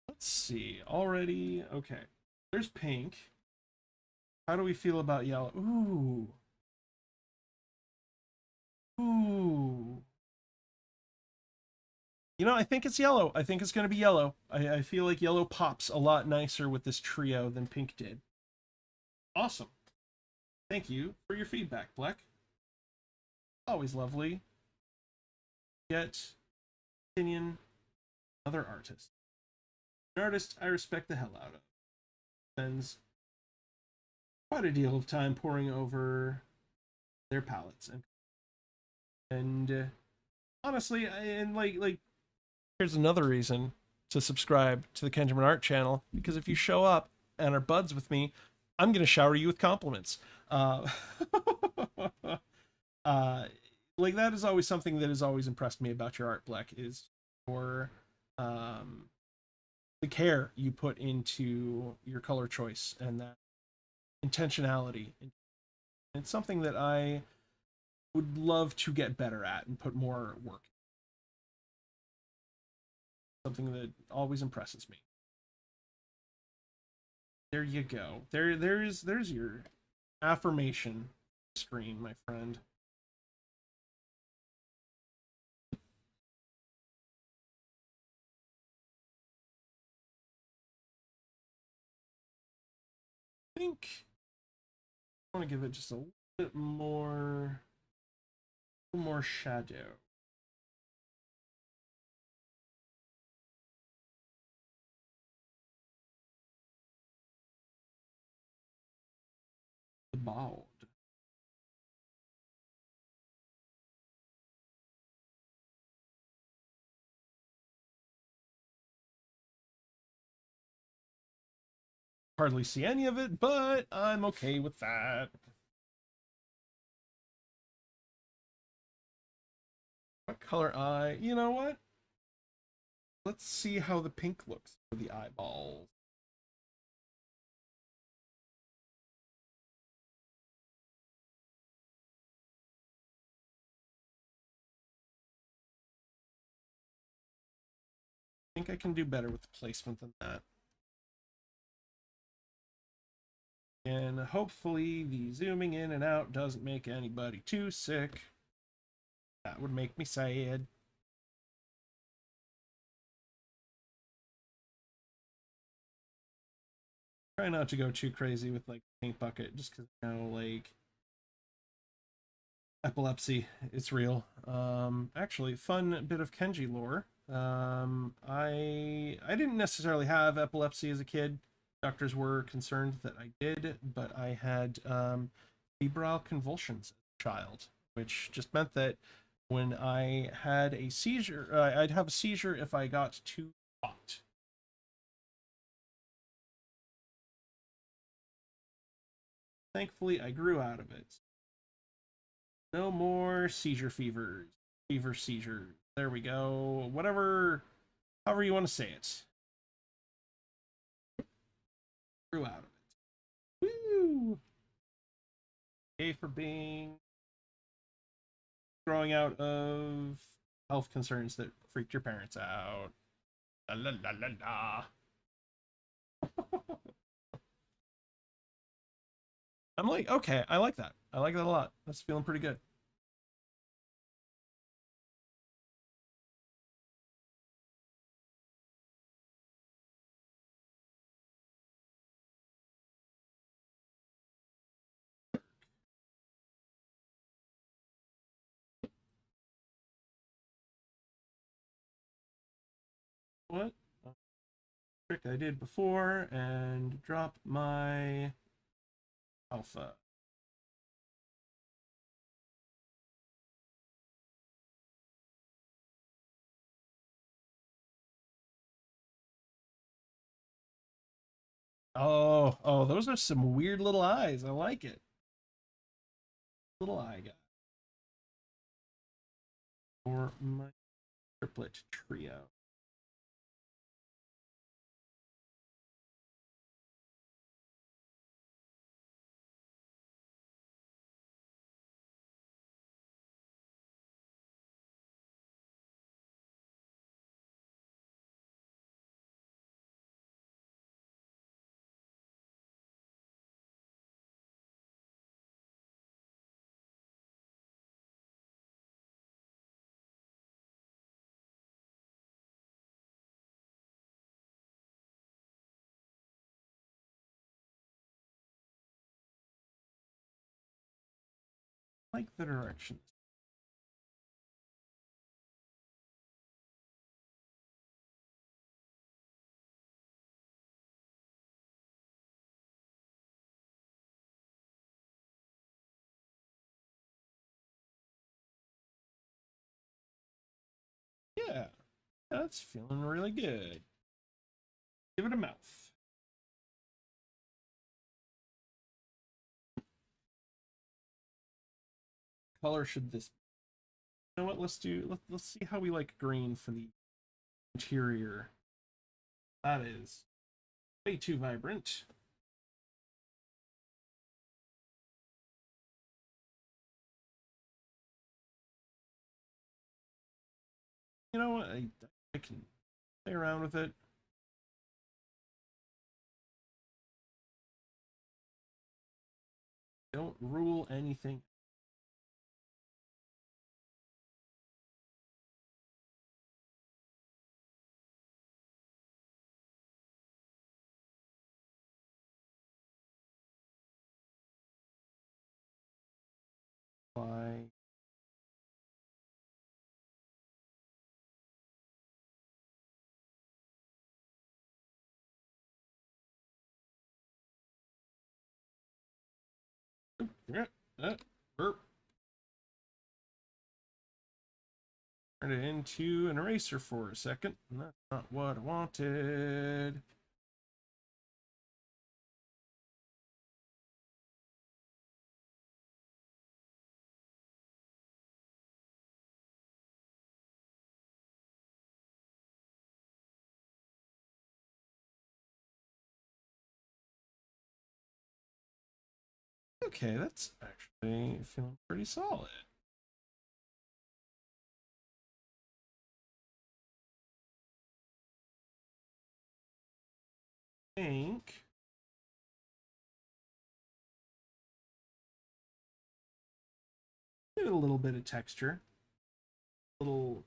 Let's see. Already, okay. There's pink. How do we feel about yellow? Ooh. Ooh. You know, I think it's yellow. I think it's going to be yellow. I feel like yellow pops a lot nicer with this trio than pink did. Awesome. Thank you for your feedback, Bleck. Always lovely. Get opinion, other artist. An artist I respect the hell out of. Spends quite a deal of time poring over their palettes and honestly, and like here's another reason to subscribe to the Kenjamin Art channel, because if you show up and are buds with me, I'm gonna shower you with compliments. Uh, like that is always something that has always impressed me about your art, Black, is your um, the care you put into your color choice and that intentionality. It's something that I would love to get better at and put more work. Something that always impresses me. There you go. There's your affirmation screen, my friend. I think I want to give it just a little bit more shadow. The bald. Hardly see any of it, but I'm okay with that. What color eye? You know what? Let's see how the pink looks for the eyeballs. I think I can do better with the placement than that. And hopefully the zooming in and out doesn't make anybody too sick. That would make me sad. Try not to go too crazy with like paint bucket, just because you know, like epilepsy, it's real. Actually, fun bit of Kenji lore. I didn't necessarily have epilepsy as a kid. Doctors were concerned that I did, but I had febrile convulsions as a child, which just meant that when I had a seizure, I'd have a seizure if I got too hot. Thankfully, I grew out of it. No more seizure fevers, fever seizures. There we go. Whatever, however you want to say it. Grew out of it. Woo! A for being growing out of health concerns that freaked your parents out. La la la la la. I'm like, okay, I like that. I like that a lot. That's feeling pretty good. What? Trick I did before and drop my alpha. Oh, those are some weird little eyes. I like it. Little eye guy. For my triplet trio. I like the directions. Yeah, that's feeling really good. Give it a mouth. Color should this? You know what? Let's see how we like green for the interior. That is way too vibrant. You know what? I can play around with it. Don't rule anything. Why? Burp. Turn it into an eraser for a second. And that's not what I wanted. Okay, that's actually feeling pretty solid. I think a little bit of texture, a little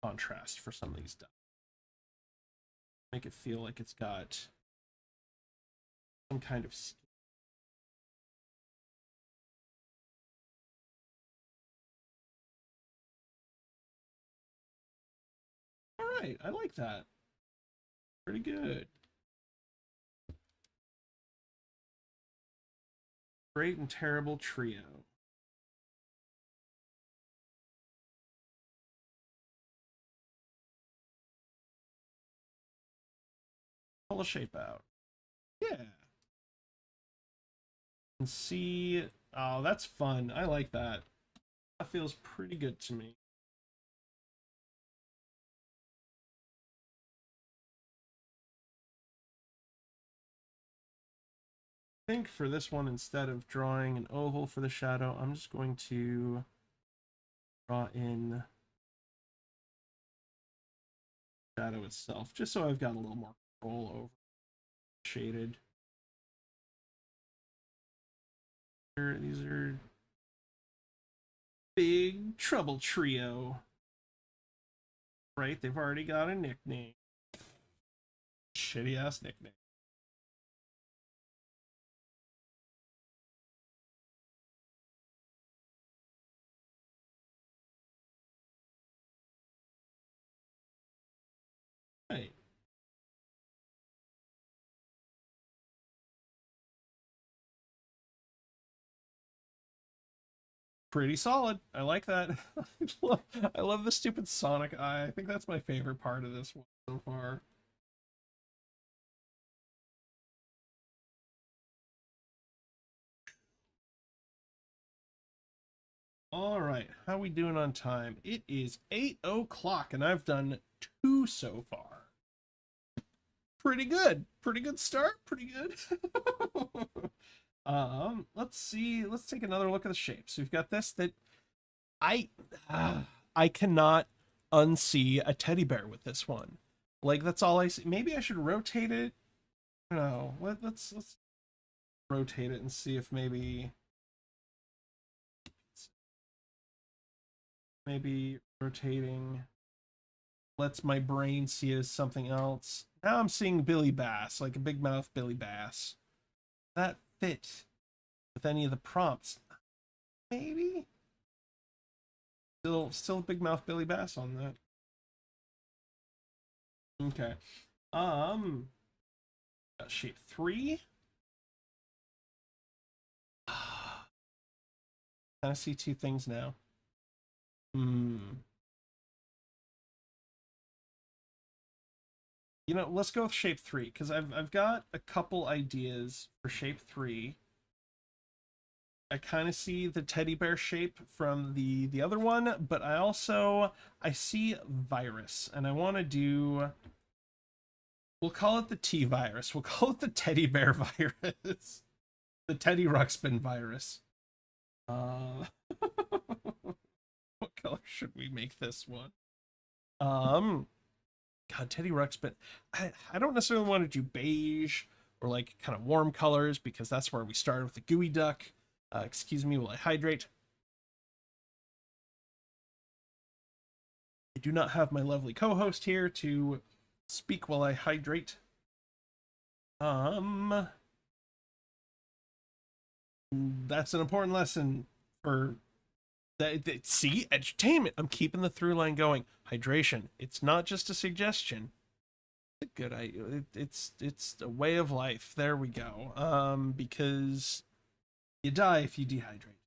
contrast for some of these stuff. Make it feel like it's got some kind of skin. All right, I like that. Pretty good. Great and terrible trio. Pull the shape out. Yeah. And see. Oh, that's fun. I like that. That feels pretty good to me. think for this one, instead of drawing an oval for the shadow, I'm just going to draw in shadow itself, just so I've got a little more control over shaded. These are Big Trouble Trio. Right, they've already got a nickname. Shitty ass nickname. Right. Pretty solid. I like that. I love the stupid Sonic eye. I think that's my favorite part of this one so far. All right, how we doing on time? It is 8 o'clock, and I've done 2 so far. Pretty good. Pretty good start. Pretty good. Let's see. Let's take another look at the shapes. We've got this that I I cannot unsee a teddy bear with this one. Like that's all I see. Maybe I should rotate it. No, let's rotate it and see if maybe rotating lets my brain see it as something else. Now I'm seeing Billy Bass, like a big mouth Billy Bass. That fit with any of the prompts. Maybe? Still big mouth Billy Bass on that. Okay. Shape 3. Kind of see 2 things now. You know, let's go with shape 3 because I've got a couple ideas for shape 3. I kind of see the teddy bear shape from the other one, but I see virus, and I want to do. We'll call it the T virus. We'll call it the teddy bear virus, the Teddy Ruxpin virus. Uh, what color should we make this one? God, Teddy Ruxpin. I don't necessarily want to do beige or like kind of warm colors because that's where we started with the gooey duck. Excuse me while I hydrate. I do not have my lovely co-host here to speak while I hydrate. That's an important lesson for that. See, edutainment. I'm keeping the through line going. Hydration. It's not just a suggestion. It's a good. It's a way of life. There we go. Because you die if you dehydrate.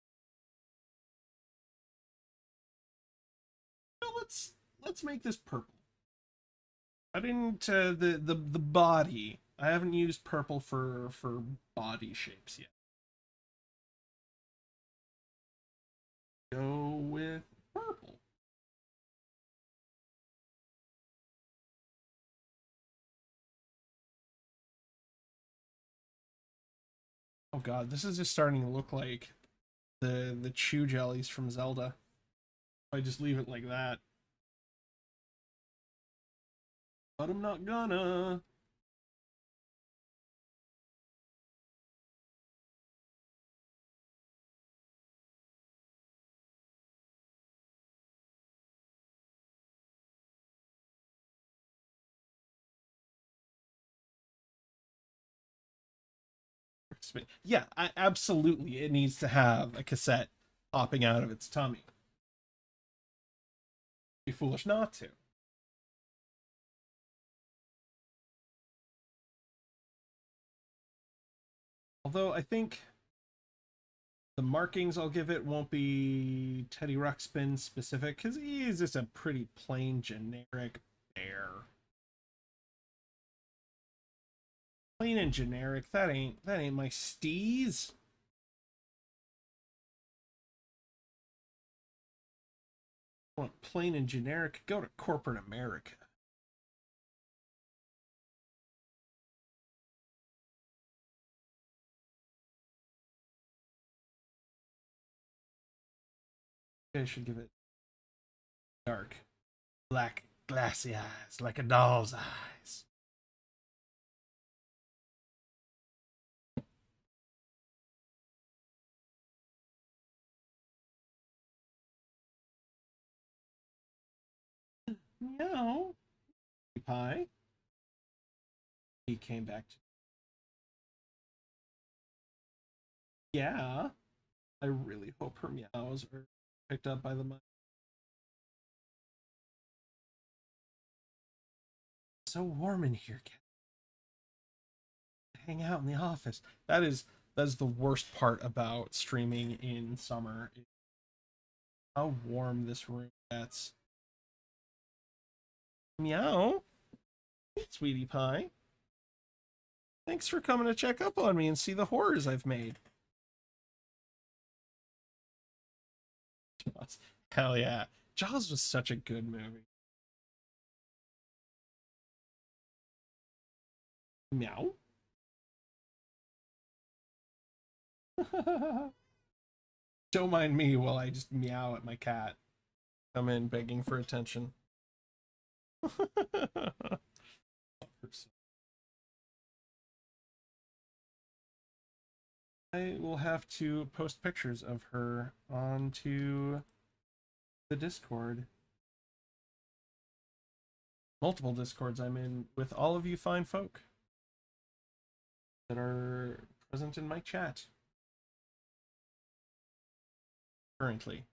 Well, let's make this purple. I didn't the body. I haven't used purple for body shapes yet. Go with purple. Oh god, this is just starting to look like the chew jellies from Zelda. If I just leave it like that. But I'm not gonna. Yeah, absolutely. It needs to have a cassette popping out of its tummy. Be foolish not to. Although I think the markings I'll give it won't be Teddy Ruxpin specific because he's just a pretty plain generic bear. Plain and generic. That ain't my steez. Want plain and generic? Go to corporate America. I should give it dark, black, glassy eyes, like a doll's eyes. Meow. Pie. He came back to. Yeah. I really hope her meows are picked up by the mic. So warm in here, cat. Hang out in the office. That's the worst part about streaming in summer. How warm this room gets. Meow. Hey, sweetie pie. Thanks for coming to check up on me and see the horrors I've made. Jaws. Hell yeah. Jaws was such a good movie. Meow. Don't mind me while I just meow at my cat. Come in begging for attention. I will have to post pictures of her onto the Discord. Multiple Discords I'm in with all of you fine folk that are present in my chat currently.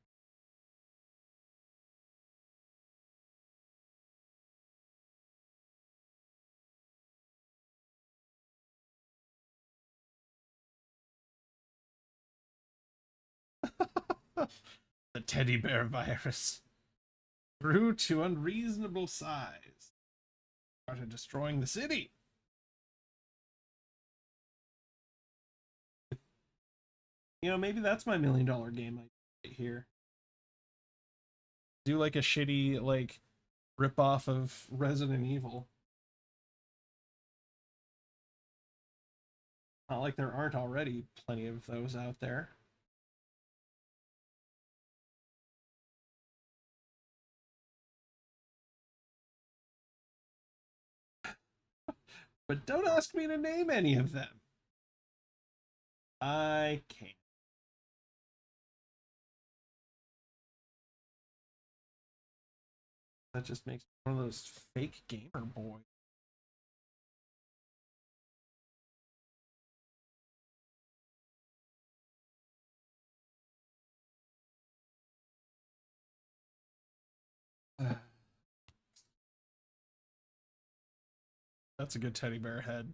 The teddy bear virus grew to unreasonable size, started destroying the city. You know, maybe that's my $1 million game I get here. Do like a shitty like rip off of Resident Evil. Not like there aren't already plenty of those out there. But don't ask me to name any of them. I can't. That just makes me one of those fake gamer boys. That's a good teddy bear head.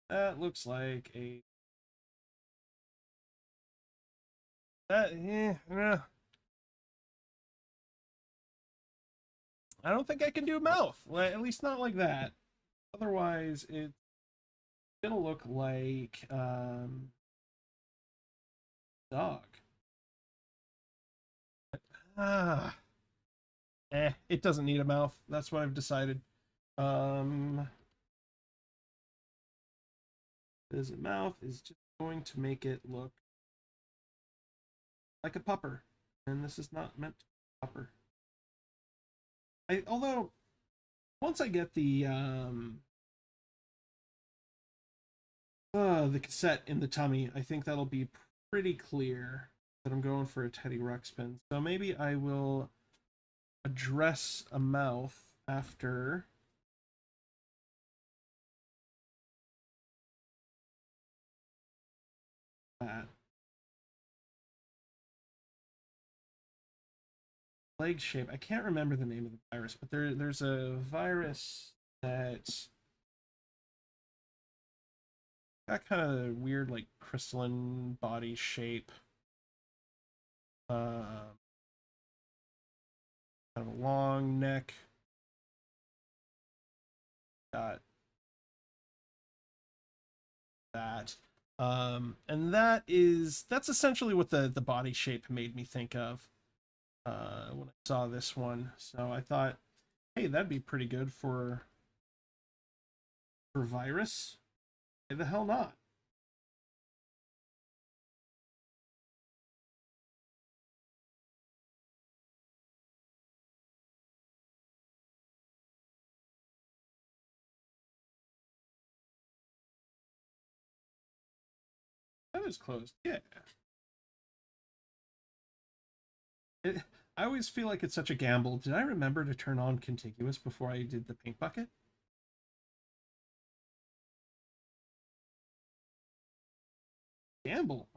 That looks like a that I don't think I can do a mouth. At least not like that. Otherwise, it's gonna look like dog. Ah, it doesn't need a mouth. That's what I've decided. Um, is a mouth is just going to make it look like a pupper, and this is not meant to be a pupper. Although once I get the cassette in the tummy, I think that'll be pretty clear that I'm going for a Teddy Ruxpin. So maybe I will address a mouth after that. Plague shape. I can't remember the name of the virus, but there's a virus that got kind of weird, like crystalline body shape. Kind of a long neck. Got that. And that's essentially what the body shape made me think of when I saw this one. So I thought Hey, that'd be pretty good for virus. Why the hell not? That is closed. Yeah. It, I always feel like it's such a gamble. Did I remember to turn on contiguous before I did the paint bucket? Gamble.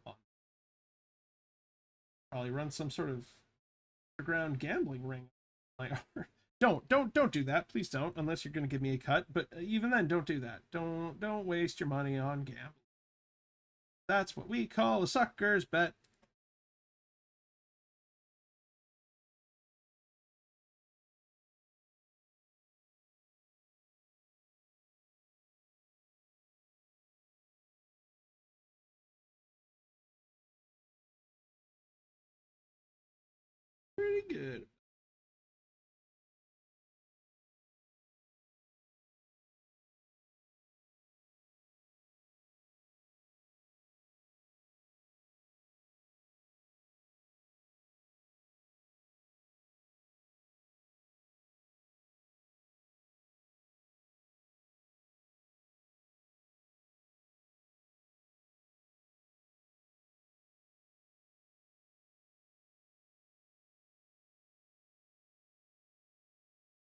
Probably run some sort of underground gambling ring. Like, don't do that. Please don't, unless you're going to give me a cut. But even then, don't do that. Don't waste your money on gambling. That's what we call a sucker's bet. Pretty good.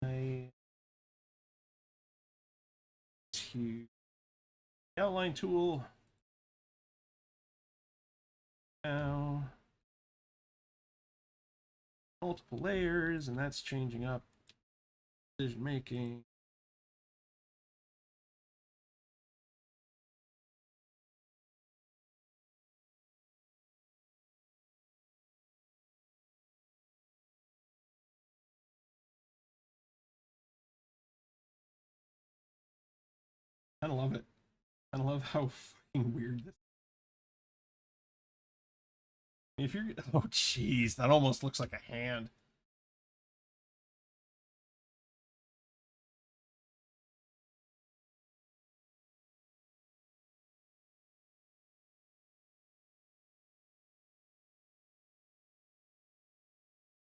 I to outline tool now. Multiple layers, and that's changing up decision making. I love it. I love how fucking weird this. If you're, oh jeez, that almost looks like a hand.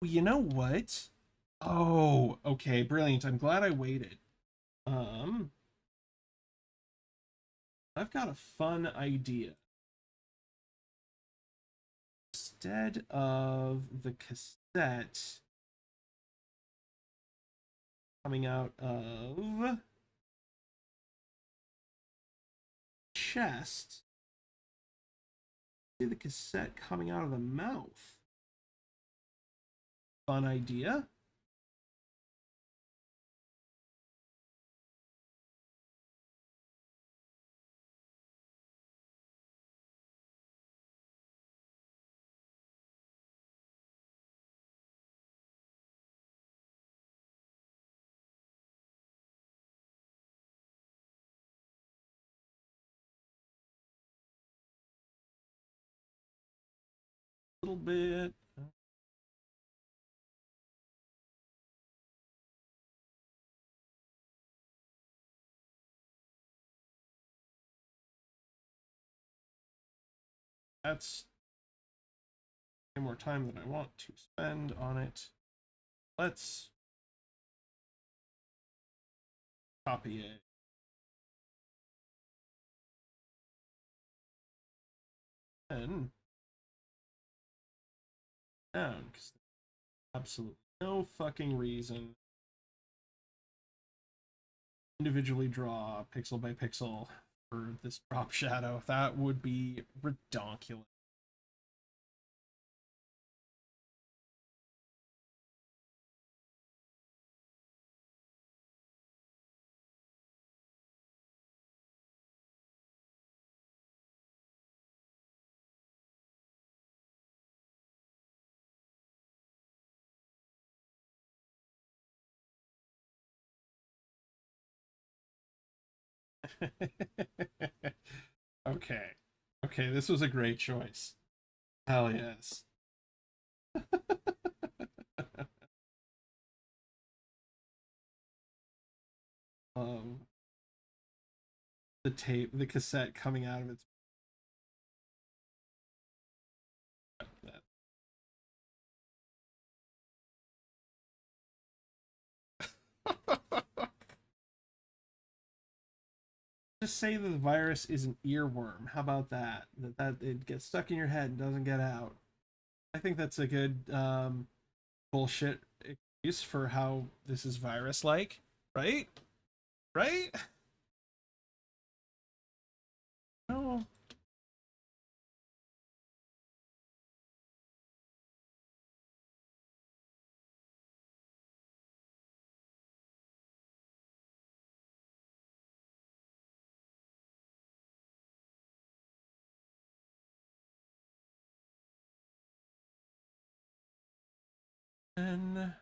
Well, you know what? Oh, okay, brilliant. I'm glad I waited. Um, I've got a fun idea. Instead of the cassette coming out of chest, see the cassette coming out of the mouth. Fun idea. A little bit. That's more time than I want to spend on it. Let's copy it. And down, because absolutely no fucking reason individually draw pixel by pixel for this drop shadow. That would be redonkulous. Okay. Okay, this was a great choice. Hell yes. the tape, the cassette coming out of its. Just say that the virus is an earworm. How about that? That it gets stuck in your head and doesn't get out. I think that's a good bullshit excuse for how this is virus like, right? Right? No. And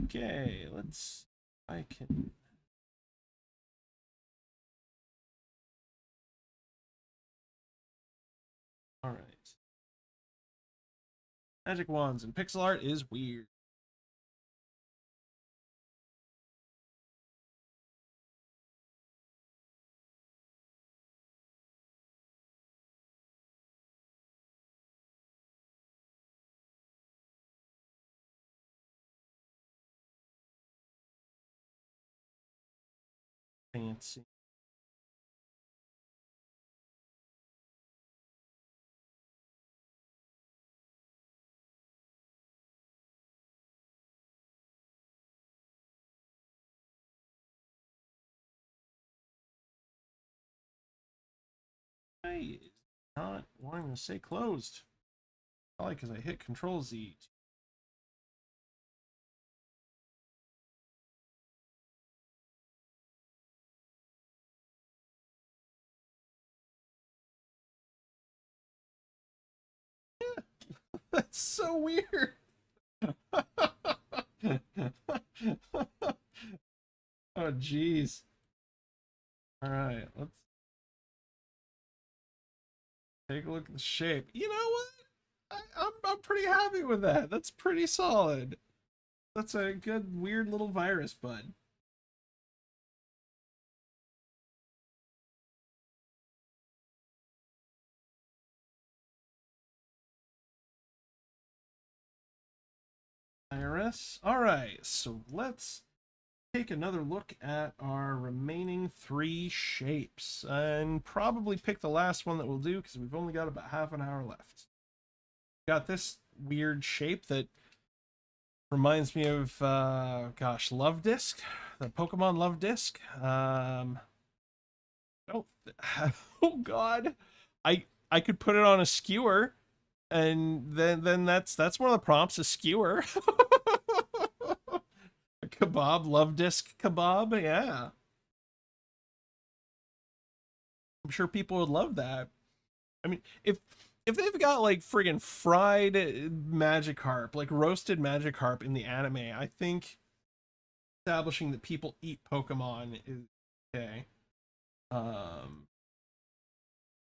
okay, let's. I can. All right. Magic wands and pixel art is weird. Fancy. I is not wanting to say closed. Probably because I hit Control Z. That's so weird. Oh, jeez. All right, let's take a look at the shape. You know what? I'm pretty happy with that. That's pretty solid. That's a good weird little virus bud. Virus. All right, so let's take another look at our remaining three shapes and probably pick the last one that we'll do because we've only got about half an hour left. Got this weird shape that reminds me of gosh, Love Disc, the Pokemon Love Disc. Oh, oh God, I could put it on a skewer, and then that's one of the prompts, a skewer. A kebab, Love Disc kebab, yeah. I'm sure people would love that. I mean, if they've got like friggin' fried Magikarp, like roasted Magikarp in the anime, I think establishing that people eat Pokemon is okay. Um,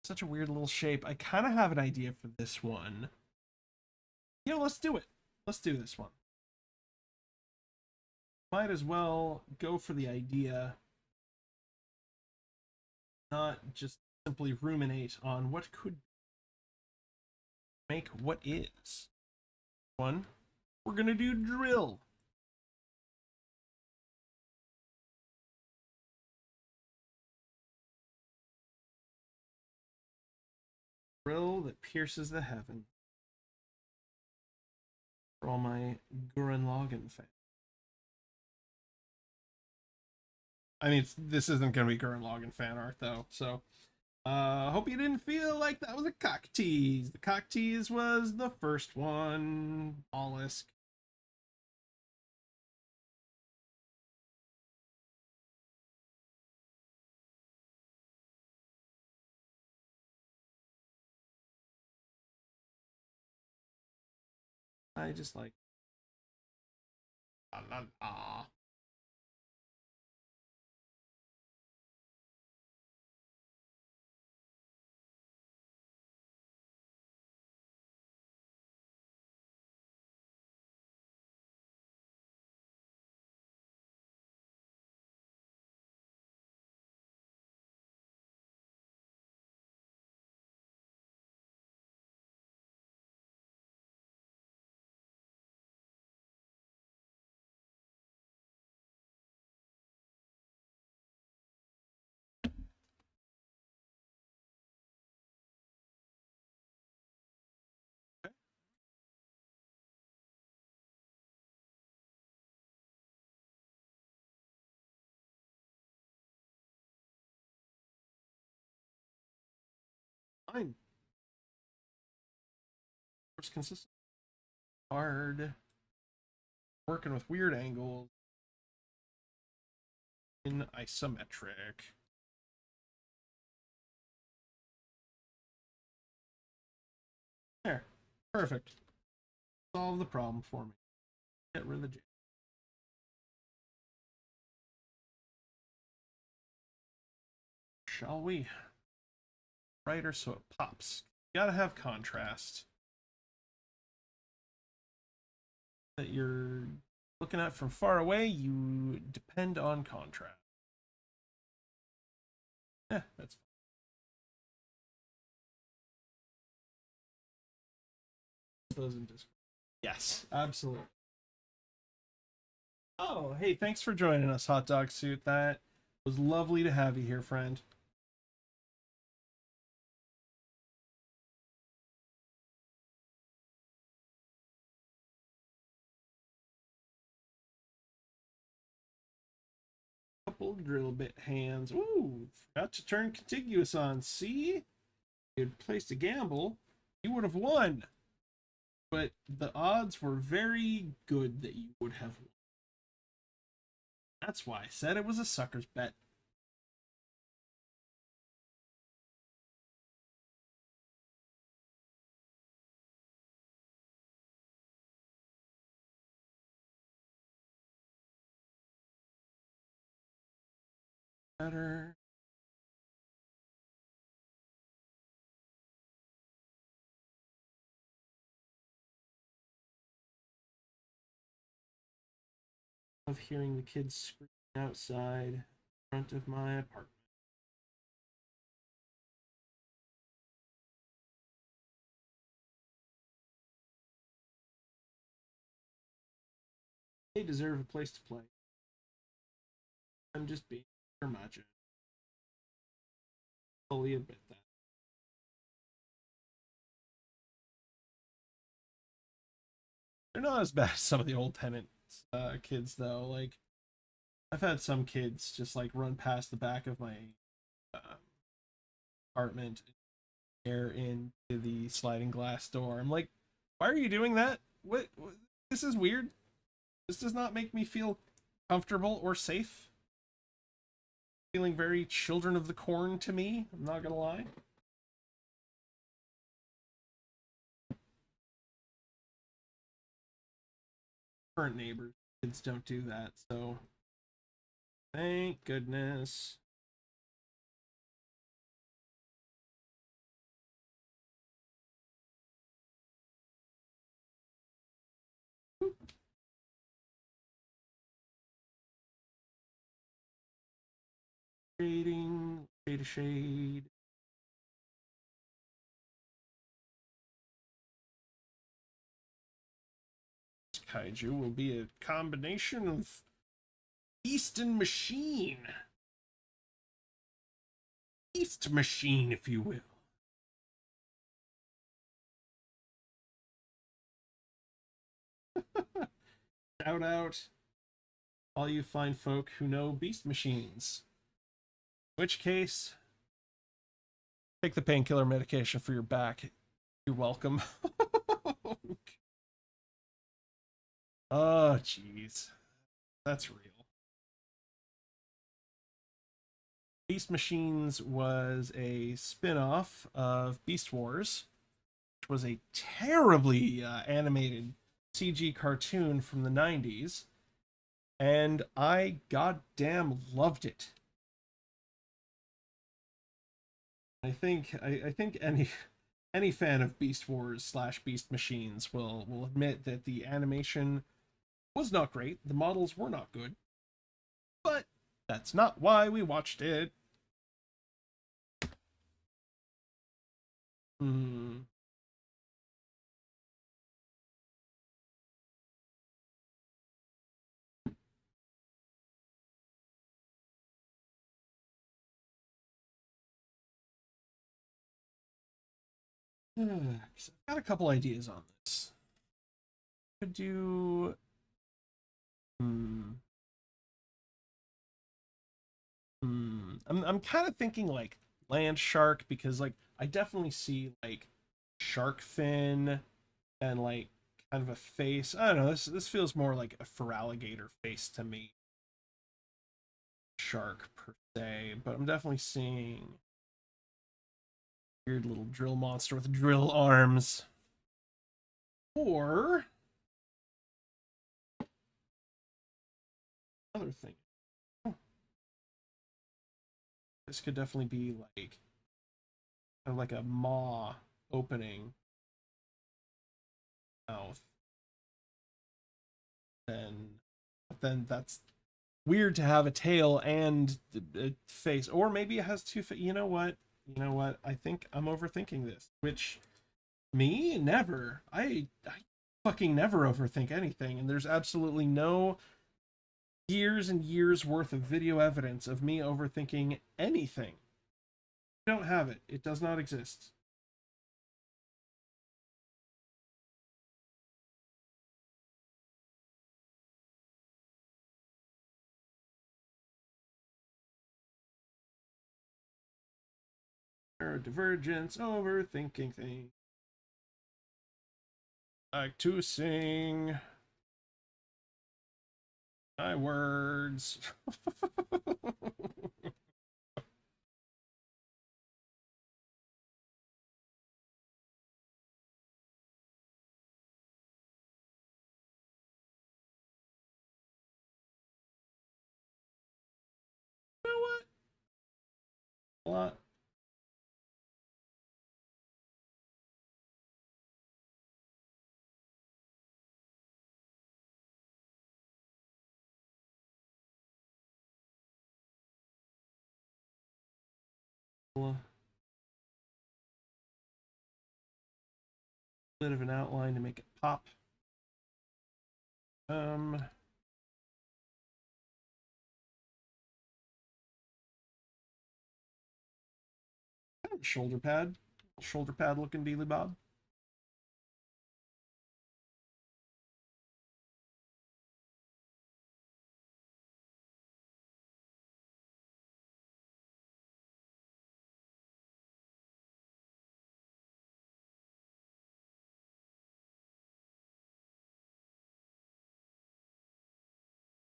Such a weird little shape. I kind of have an idea for this one. You know, let's do it. Let's do this one. Might as well go for the idea, not just simply ruminate on what could make what is. One, we're gonna do drill. Drill that pierces the heaven. For all my Gurren Lagann fans. I mean, this isn't gonna be Gurren Lagann fan art though, so hope you didn't feel like that was a cock tease. The cock tease was the first one. Mollusk. I just like la la la. fine. It's consistent. Hard. Working with weird angles. In isometric. There. Perfect. Solve the problem for me. Get rid of the J. Shall we? Brighter so it pops. You gotta have contrast. That you're looking at from far away, you depend on contrast. Yeah, that's fine. Yes, absolutely. Oh, hey, thanks for joining us, Hot Dog Suit. That was lovely to have you here, friend. Couple drill bit hands. Ooh, forgot to turn contiguous on. See? You'd placed a gamble, you would have won. But the odds were very good that you would have won. That's why I said it was a sucker's bet. Better. Of hearing the kids screaming outside in front of my apartment. They deserve a place to play. I'm just being curmudgeon. Fully admit that. They're not as bad as some of the old tenant kids, though. Like, I've had some kids just like run past the back of my uh, apartment, stare into the sliding glass door. I'm like, why are you doing that? What? This is weird. This does not make me feel comfortable or safe. Feeling very Children of the Corn to me. I'm not gonna lie. Current neighbors, kids don't do that, so thank goodness. Shading, shade to shade. Kaiju will be a combination of beast and machine. Beast machine, if you will. Shout out all you fine folk who know beast machines. In which case, take the painkiller medication for your back. You're welcome. Oh, jeez. That's real. Beast Machines was a spin-off of Beast Wars, which was a terribly animated CG cartoon from the 90s, and I goddamn loved it. I think any fan of Beast Wars slash Beast Machines will admit that the animation was not great, the models were not good, but that's not why we watched it. Hmm. I've got a couple ideas on this. Could do. Hmm. I'm kind of thinking like land shark because like I definitely see like shark fin and like kind of a face. I don't know. This feels more like a for alligator face to me. Shark per se, but I'm definitely seeing weird little drill monster with drill arms. Or another thing. This could definitely be like kind of like a maw opening mouth. Then that's weird to have a tail and a face, or maybe it has two. You know what? You know what? I think I'm overthinking this. Which me never. I fucking never overthink anything, and there's absolutely no years and years worth of video evidence of me overthinking anything. I don't have it. It does not exist. Neurodivergence, overthinking things. Like to sing my words. You know what? A lot. A bit of an outline to make it pop. Um, kind of a shoulder pad looking dealy bob.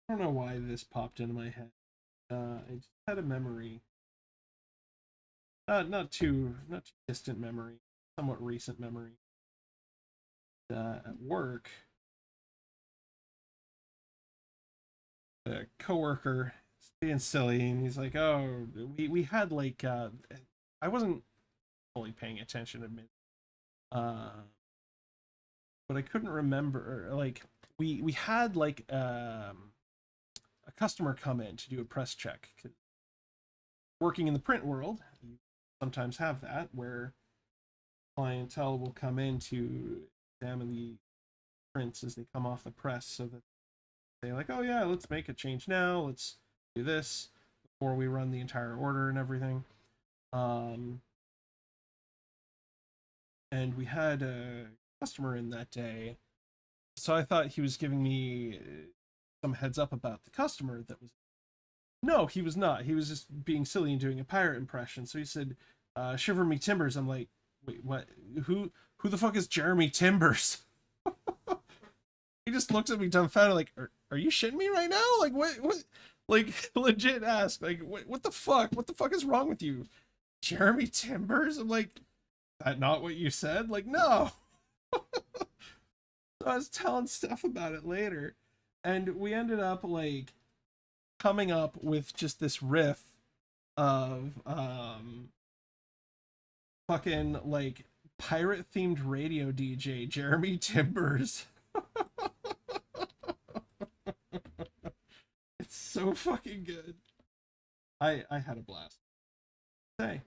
I don't know why this popped into my head. I just had a memory, not too distant memory, somewhat recent memory. At work, a coworker is being silly, and he's like, "Oh, we had like I wasn't fully paying attention, admit, uh, but I couldn't remember. Like we had like a customer come in to do a press check. Working in the print world, you sometimes have that where clientele will come in to examine the prints as they come off the press, so that they like, oh yeah, let's make a change now, let's do this before we run the entire order and everything. um and we had a customer in that day, so I thought he was giving me some heads up about the customer. That was No, he was not. He was just being silly and doing a pirate impression. So he said, "Shiver me timbers." I'm like, "Wait, what? Who the fuck is Jeremy Timbers?" He just looks at me dumbfounded, like, "Are you shitting me right now? Like, what? Like, legit ask, like, what the fuck? What the fuck is wrong with you, Jeremy Timbers?" I'm like, "That not what you said?" Like, no. So I was telling stuff about it later, and we ended up like coming up with just this riff of fucking like pirate themed radio DJ Jeremy Timbers. It's so fucking good. I had a blast. Say,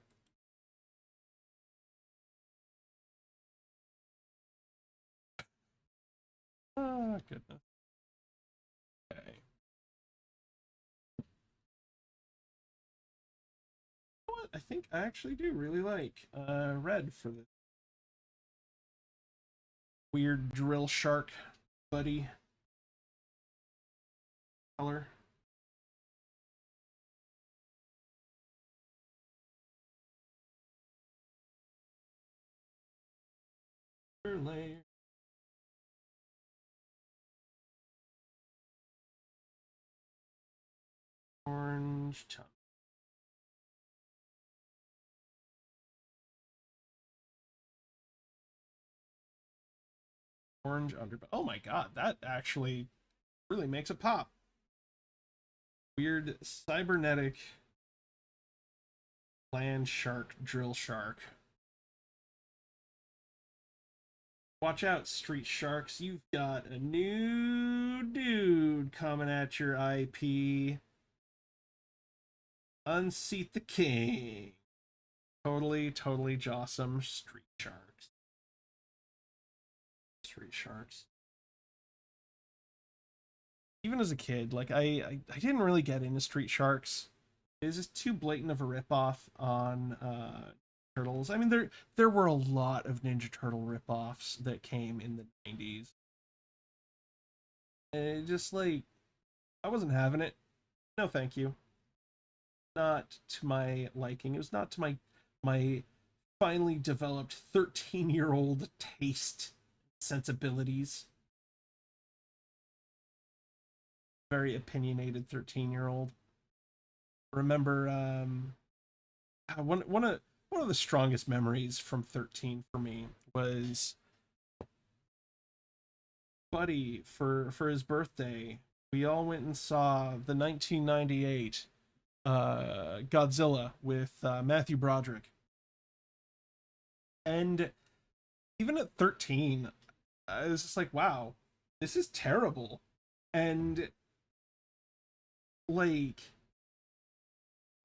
oh goodness. Okay. You know what? I think I actually do really like red for the weird drill shark buddy color. layer. Orange tongue. Orange underbelly. Oh my god, that actually really makes it pop. Weird cybernetic land shark, drill shark. Watch out, street sharks. You've got a new dude coming at your IP. Unseat the king. Totally, totally jawsome street sharks. Street sharks. Even as a kid, like I didn't really get into street sharks. It was just too blatant of a ripoff on Turtles. I mean, there were a lot of Ninja Turtle ripoffs that came in the 90s. And it just like I wasn't having it. No, thank you. Not to my liking. It was not to my finely developed 13-year-old taste sensibilities. Very opinionated 13-year-old. Remember one of the strongest memories from 13 for me was Buddy for his birthday. We all went and saw the 1998 Godzilla with Matthew Broderick. And even at 13, I was just like, wow, this is terrible. And like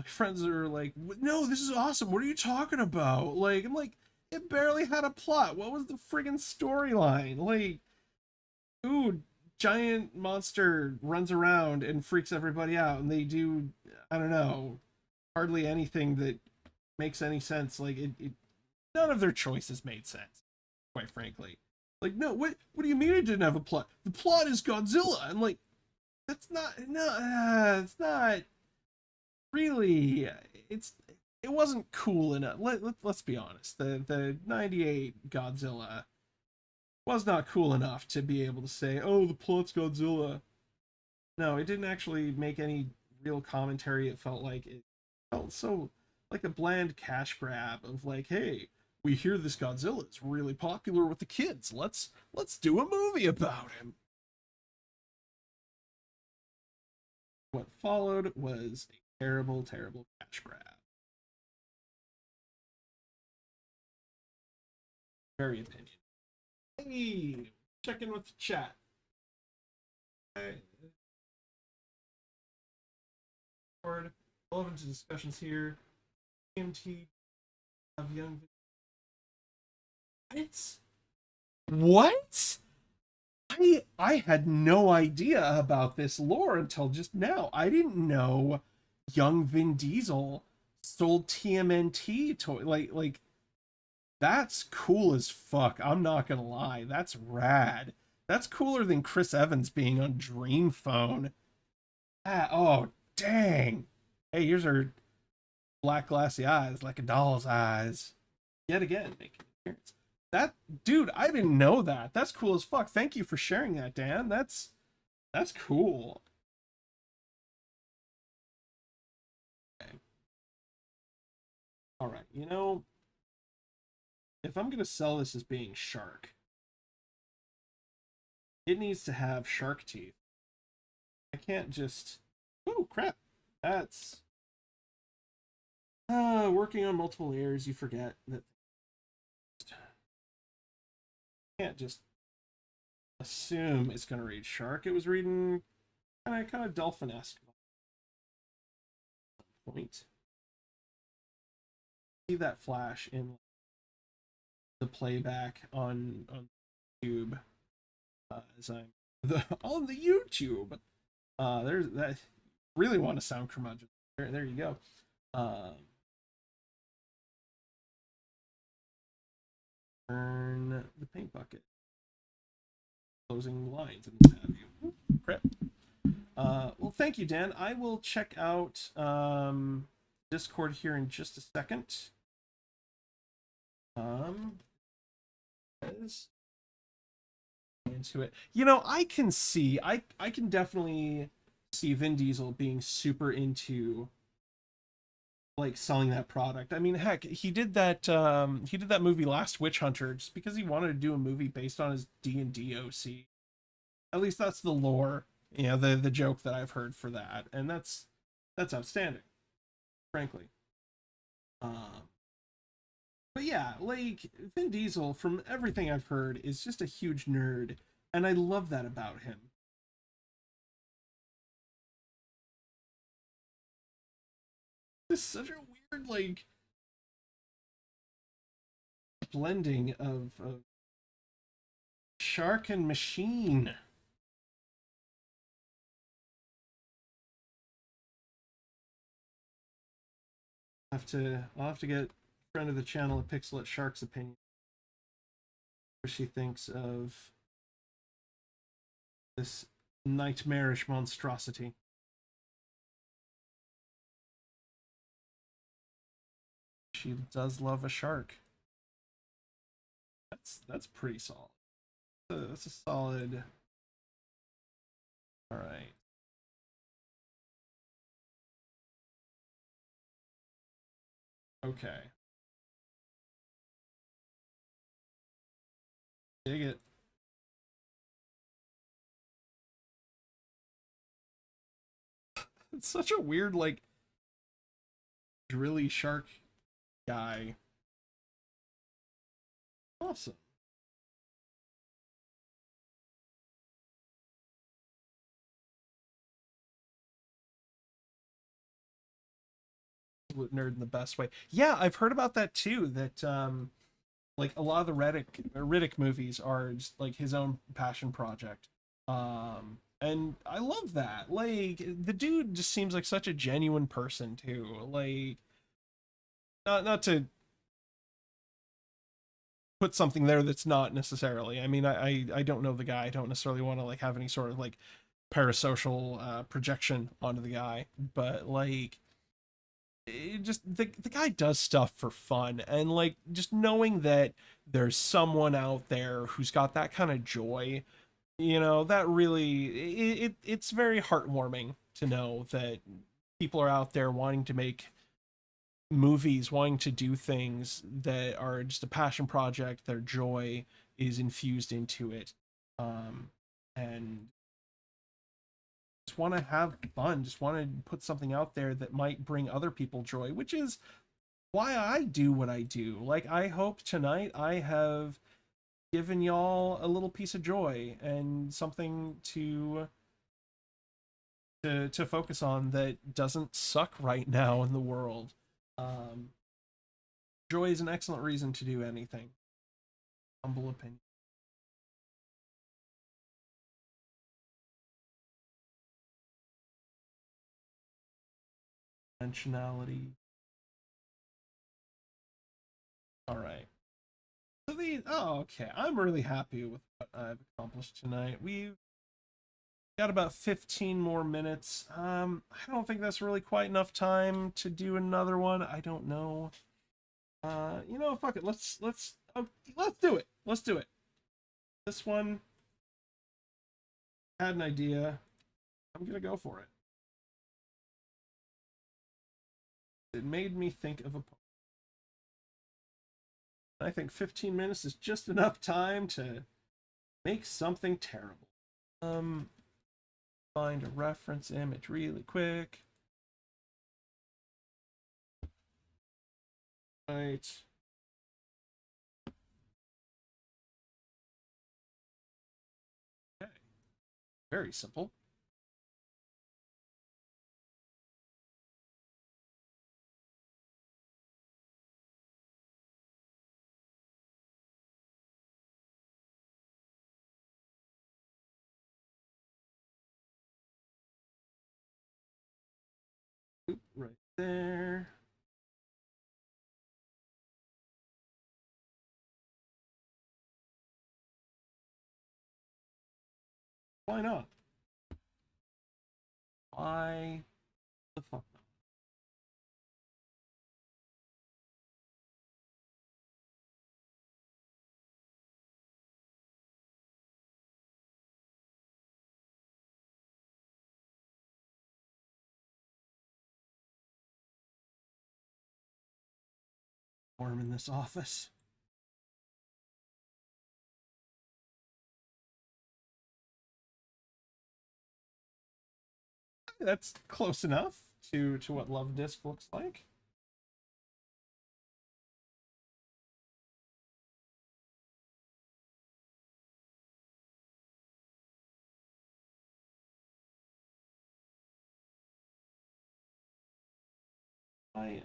my friends are like, no, this is awesome. What are you talking about? Like, I'm like, it barely had a plot. What was the friggin' storyline? Like, ooh, giant monster runs around and freaks everybody out, and they do, I don't know, hardly anything that makes any sense. Like, none of their choices made sense, quite frankly. Like, no, what do you mean it didn't have a plot? The plot is Godzilla. I'm like, that's not, no, it's not really, it wasn't cool enough. Let's be honest. The 98 Godzilla was not cool enough to be able to say, oh, the plot's Godzilla. No, it didn't actually make any real commentary. It felt so like a bland cash grab of like, hey, we hear this Godzilla is really popular with the kids. Let's do a movie about him. What followed was a terrible, terrible cash grab. Very opinion. Hey, check in with the chat. Okay. Relevant to discussions here. TMT of young. What? I had no idea about this lore until just now. I didn't know young Vin Diesel sold TMNT toy. Like that's cool as fuck. I'm not gonna lie. That's rad. That's cooler than Chris Evans being on Dream Phone. Ah, oh dang. Hey, here's her black glassy eyes like a doll's eyes. Yet again, making an appearance. That dude, I didn't know that. That's cool as fuck. Thank you for sharing that, Dan. That's cool. Okay. All right. You know, if I'm gonna sell this as being shark, it needs to have shark teeth. I can't just. Oh crap! That's working on multiple layers. You forget that. You can't just assume it's gonna read shark. It was reading kind of dolphin-esque. Point. See that flash in the playback on YouTube as I'm on the YouTube. There's that. Really want to sound curmudgeon. There you go. Turn the paint bucket. Closing lines and what have you. Crap. Well, thank you, Dan. I will check out Discord here in just a second. into it. You know, I can definitely see Vin Diesel being super into like selling that product. I mean, heck, he did that movie Last Witch Hunter just because he wanted to do a movie based on his D&D OC. At least that's the lore, you know, the joke that I've heard for that. And that's outstanding, frankly. Um but yeah, like Vin Diesel from everything I've heard is just a huge nerd and I love that about him. It's such a weird like blending of shark and machine. I'll have to get friend of the channel a Pixelet Shark's opinion. What she thinks of this nightmarish monstrosity. She does love a shark. That's pretty solid. That's a solid. All right. Okay. Dig it. It's such a weird like drilly shark guy. Awesome. Nerd in the best way. Yeah, I've heard about that too. That like a lot of the Riddick movies are just like his own passion project. And I love that. Like the dude just seems like such a genuine person too. Like not to put something there that's not necessarily. I mean, I don't know the guy. I don't necessarily want to like have any sort of like parasocial projection onto the guy, but like just the guy does stuff for fun and like just knowing that there's someone out there who's got that kind of joy, you know, that really it's very heartwarming to know that people are out there wanting to make movies, wanting to do things that are just a passion project, their joy is infused into it. And just want to have fun, just want to put something out there that might bring other people joy, which is why I do what I do. Like, I hope tonight I have given y'all a little piece of joy and something to focus on that doesn't suck right now in the world. Um, Joy is an excellent reason to do anything. Humble opinion. Intentionality. All right. So okay. I'm really happy with what I've accomplished tonight. We've got about 15 more minutes. I don't think that's really quite enough time to do another one. I don't know. You know, fuck it. Let's do it. Let's do it. This one had an idea. I'm gonna go for it. It made me think of a poem. I think 15 minutes is just enough time to make something terrible. Um, Find a reference image really quick. Right. Okay. Very simple. Oop, right there. Why not? Why the fuck not? warm in this office. That's close enough to what Love Disc looks like.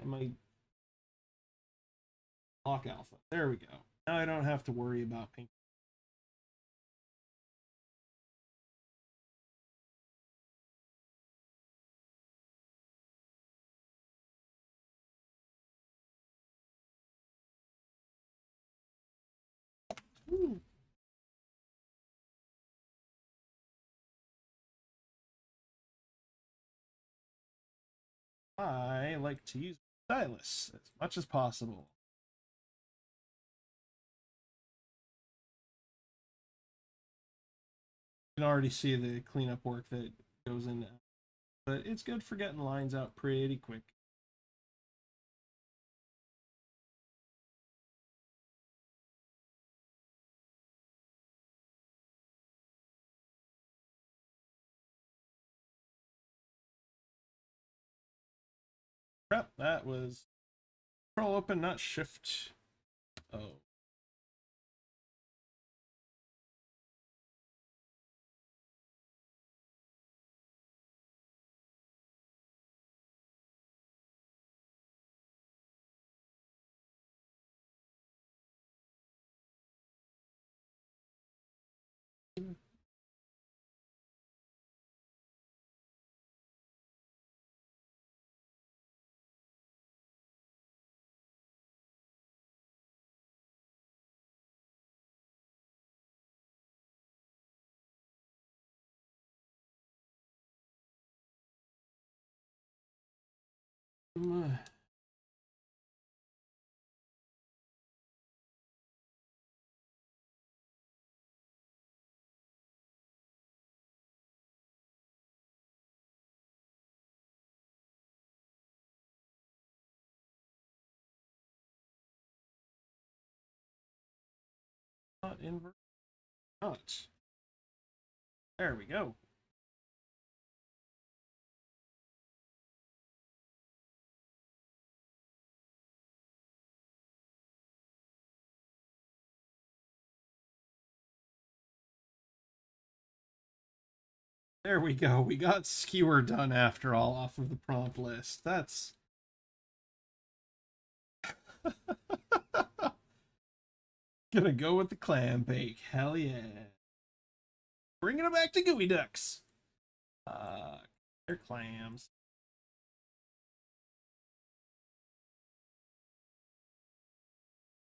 My lock alpha. There we go. Now I don't have to worry about pink. Ooh. I like to use stylus as much as possible. You can already see the cleanup work that goes in there, but it's good for getting lines out pretty quick. Crap, that was control open, not shift. Oh. Not invert. Not. There we go. There we go. We got skewer done after all off of the prompt list. That's gonna go with the clam bake. Hell yeah. Bringing it back to gooey ducks. They're clams.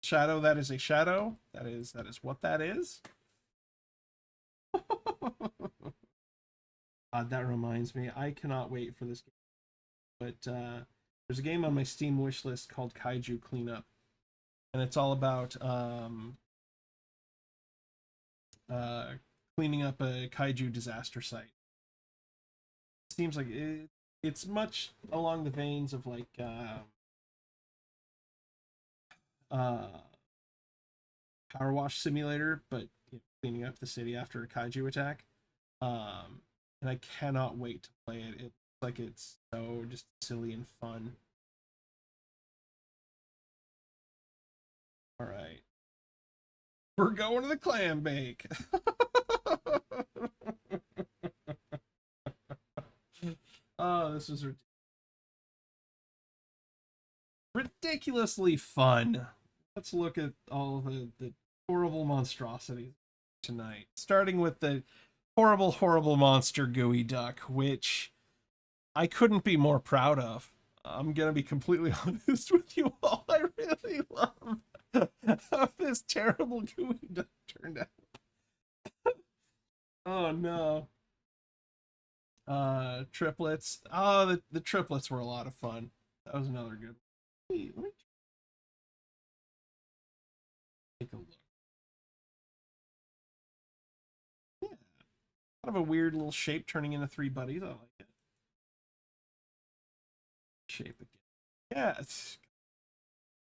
Shadow, that is a shadow. That is what that is. That reminds me, I cannot wait for this game. But there's a game on my Steam wish list called Kaiju Cleanup, and it's all about cleaning up a kaiju disaster site. Seems like it's much along the veins of like uh, Power Wash Simulator, but cleaning up the city after a kaiju attack. And I cannot wait to play it. It looks like it's so just silly and fun. All right, we're going to the clam bake. Oh, this is ridiculously fun. Let's look at all the horrible monstrosities tonight. Starting with the horrible, horrible monster gooey duck, which I couldn't be more proud of. I'm gonna be completely honest with you all. I really love how this terrible gooey duck turned out. Oh no. Triplets. Oh, the triplets were a lot of fun. That was another good one. Let me take a look. Yeah, kind of a weird little shape turning into three buddies. I like it. Shape again. Yeah,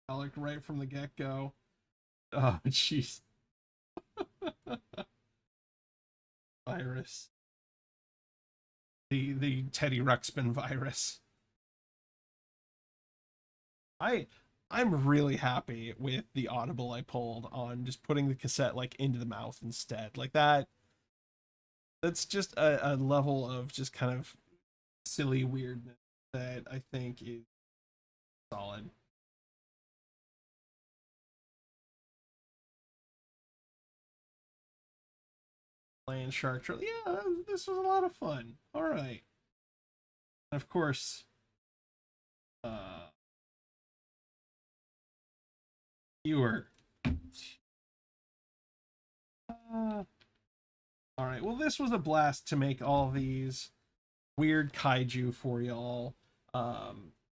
Like right from the get-go. Oh, jeez. Virus. The Teddy Ruxpin virus. I I'm really happy with the audible I pulled on just putting the cassette like into the mouth instead. Like that's just a level of just kind of silly weirdness that I think is solid. Playing Shark Trail. Yeah, this was a lot of fun. All right. And of course, uh, you were. All right. Well, this was a blast to make all these weird kaiju for y'all.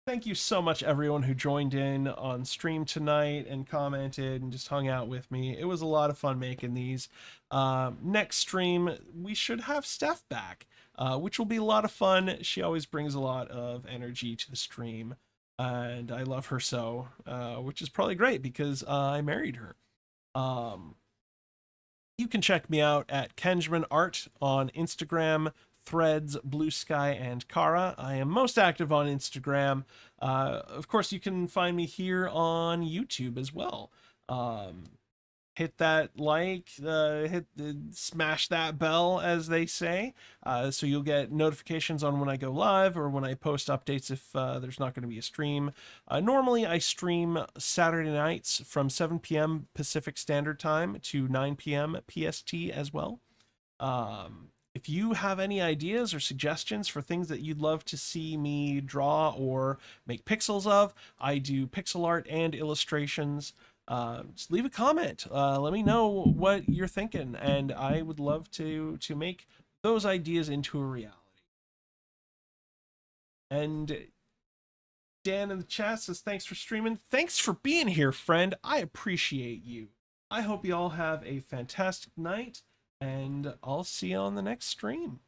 Thank you so much, everyone who joined in on stream tonight and commented and just hung out with me. It was a lot of fun making these. Next stream, we should have Steph back, which will be a lot of fun. She always brings a lot of energy to the stream, and I love her so, which is probably great because I married her. You can check me out at Kenjman Art on Instagram, Threads, Blue Sky, and Kara. I am most active on Instagram. Of course, you can find me here on YouTube as well. Hit that like, smash that bell, as they say, so you'll get notifications on when I go live or when I post updates if there's not going to be a stream. Normally, I stream Saturday nights from 7 p.m. Pacific Standard Time to 9 p.m. PST as well. If you have any ideas or suggestions for things that you'd love to see me draw or make pixels of, I do pixel art and illustrations. Just leave a comment. Let me know what you're thinking, and I would love to make those ideas into a reality. And Dan in the chat says, thanks for streaming. Thanks for being here, friend. I appreciate you. I hope you all have a fantastic night, and I'll see you on the next stream.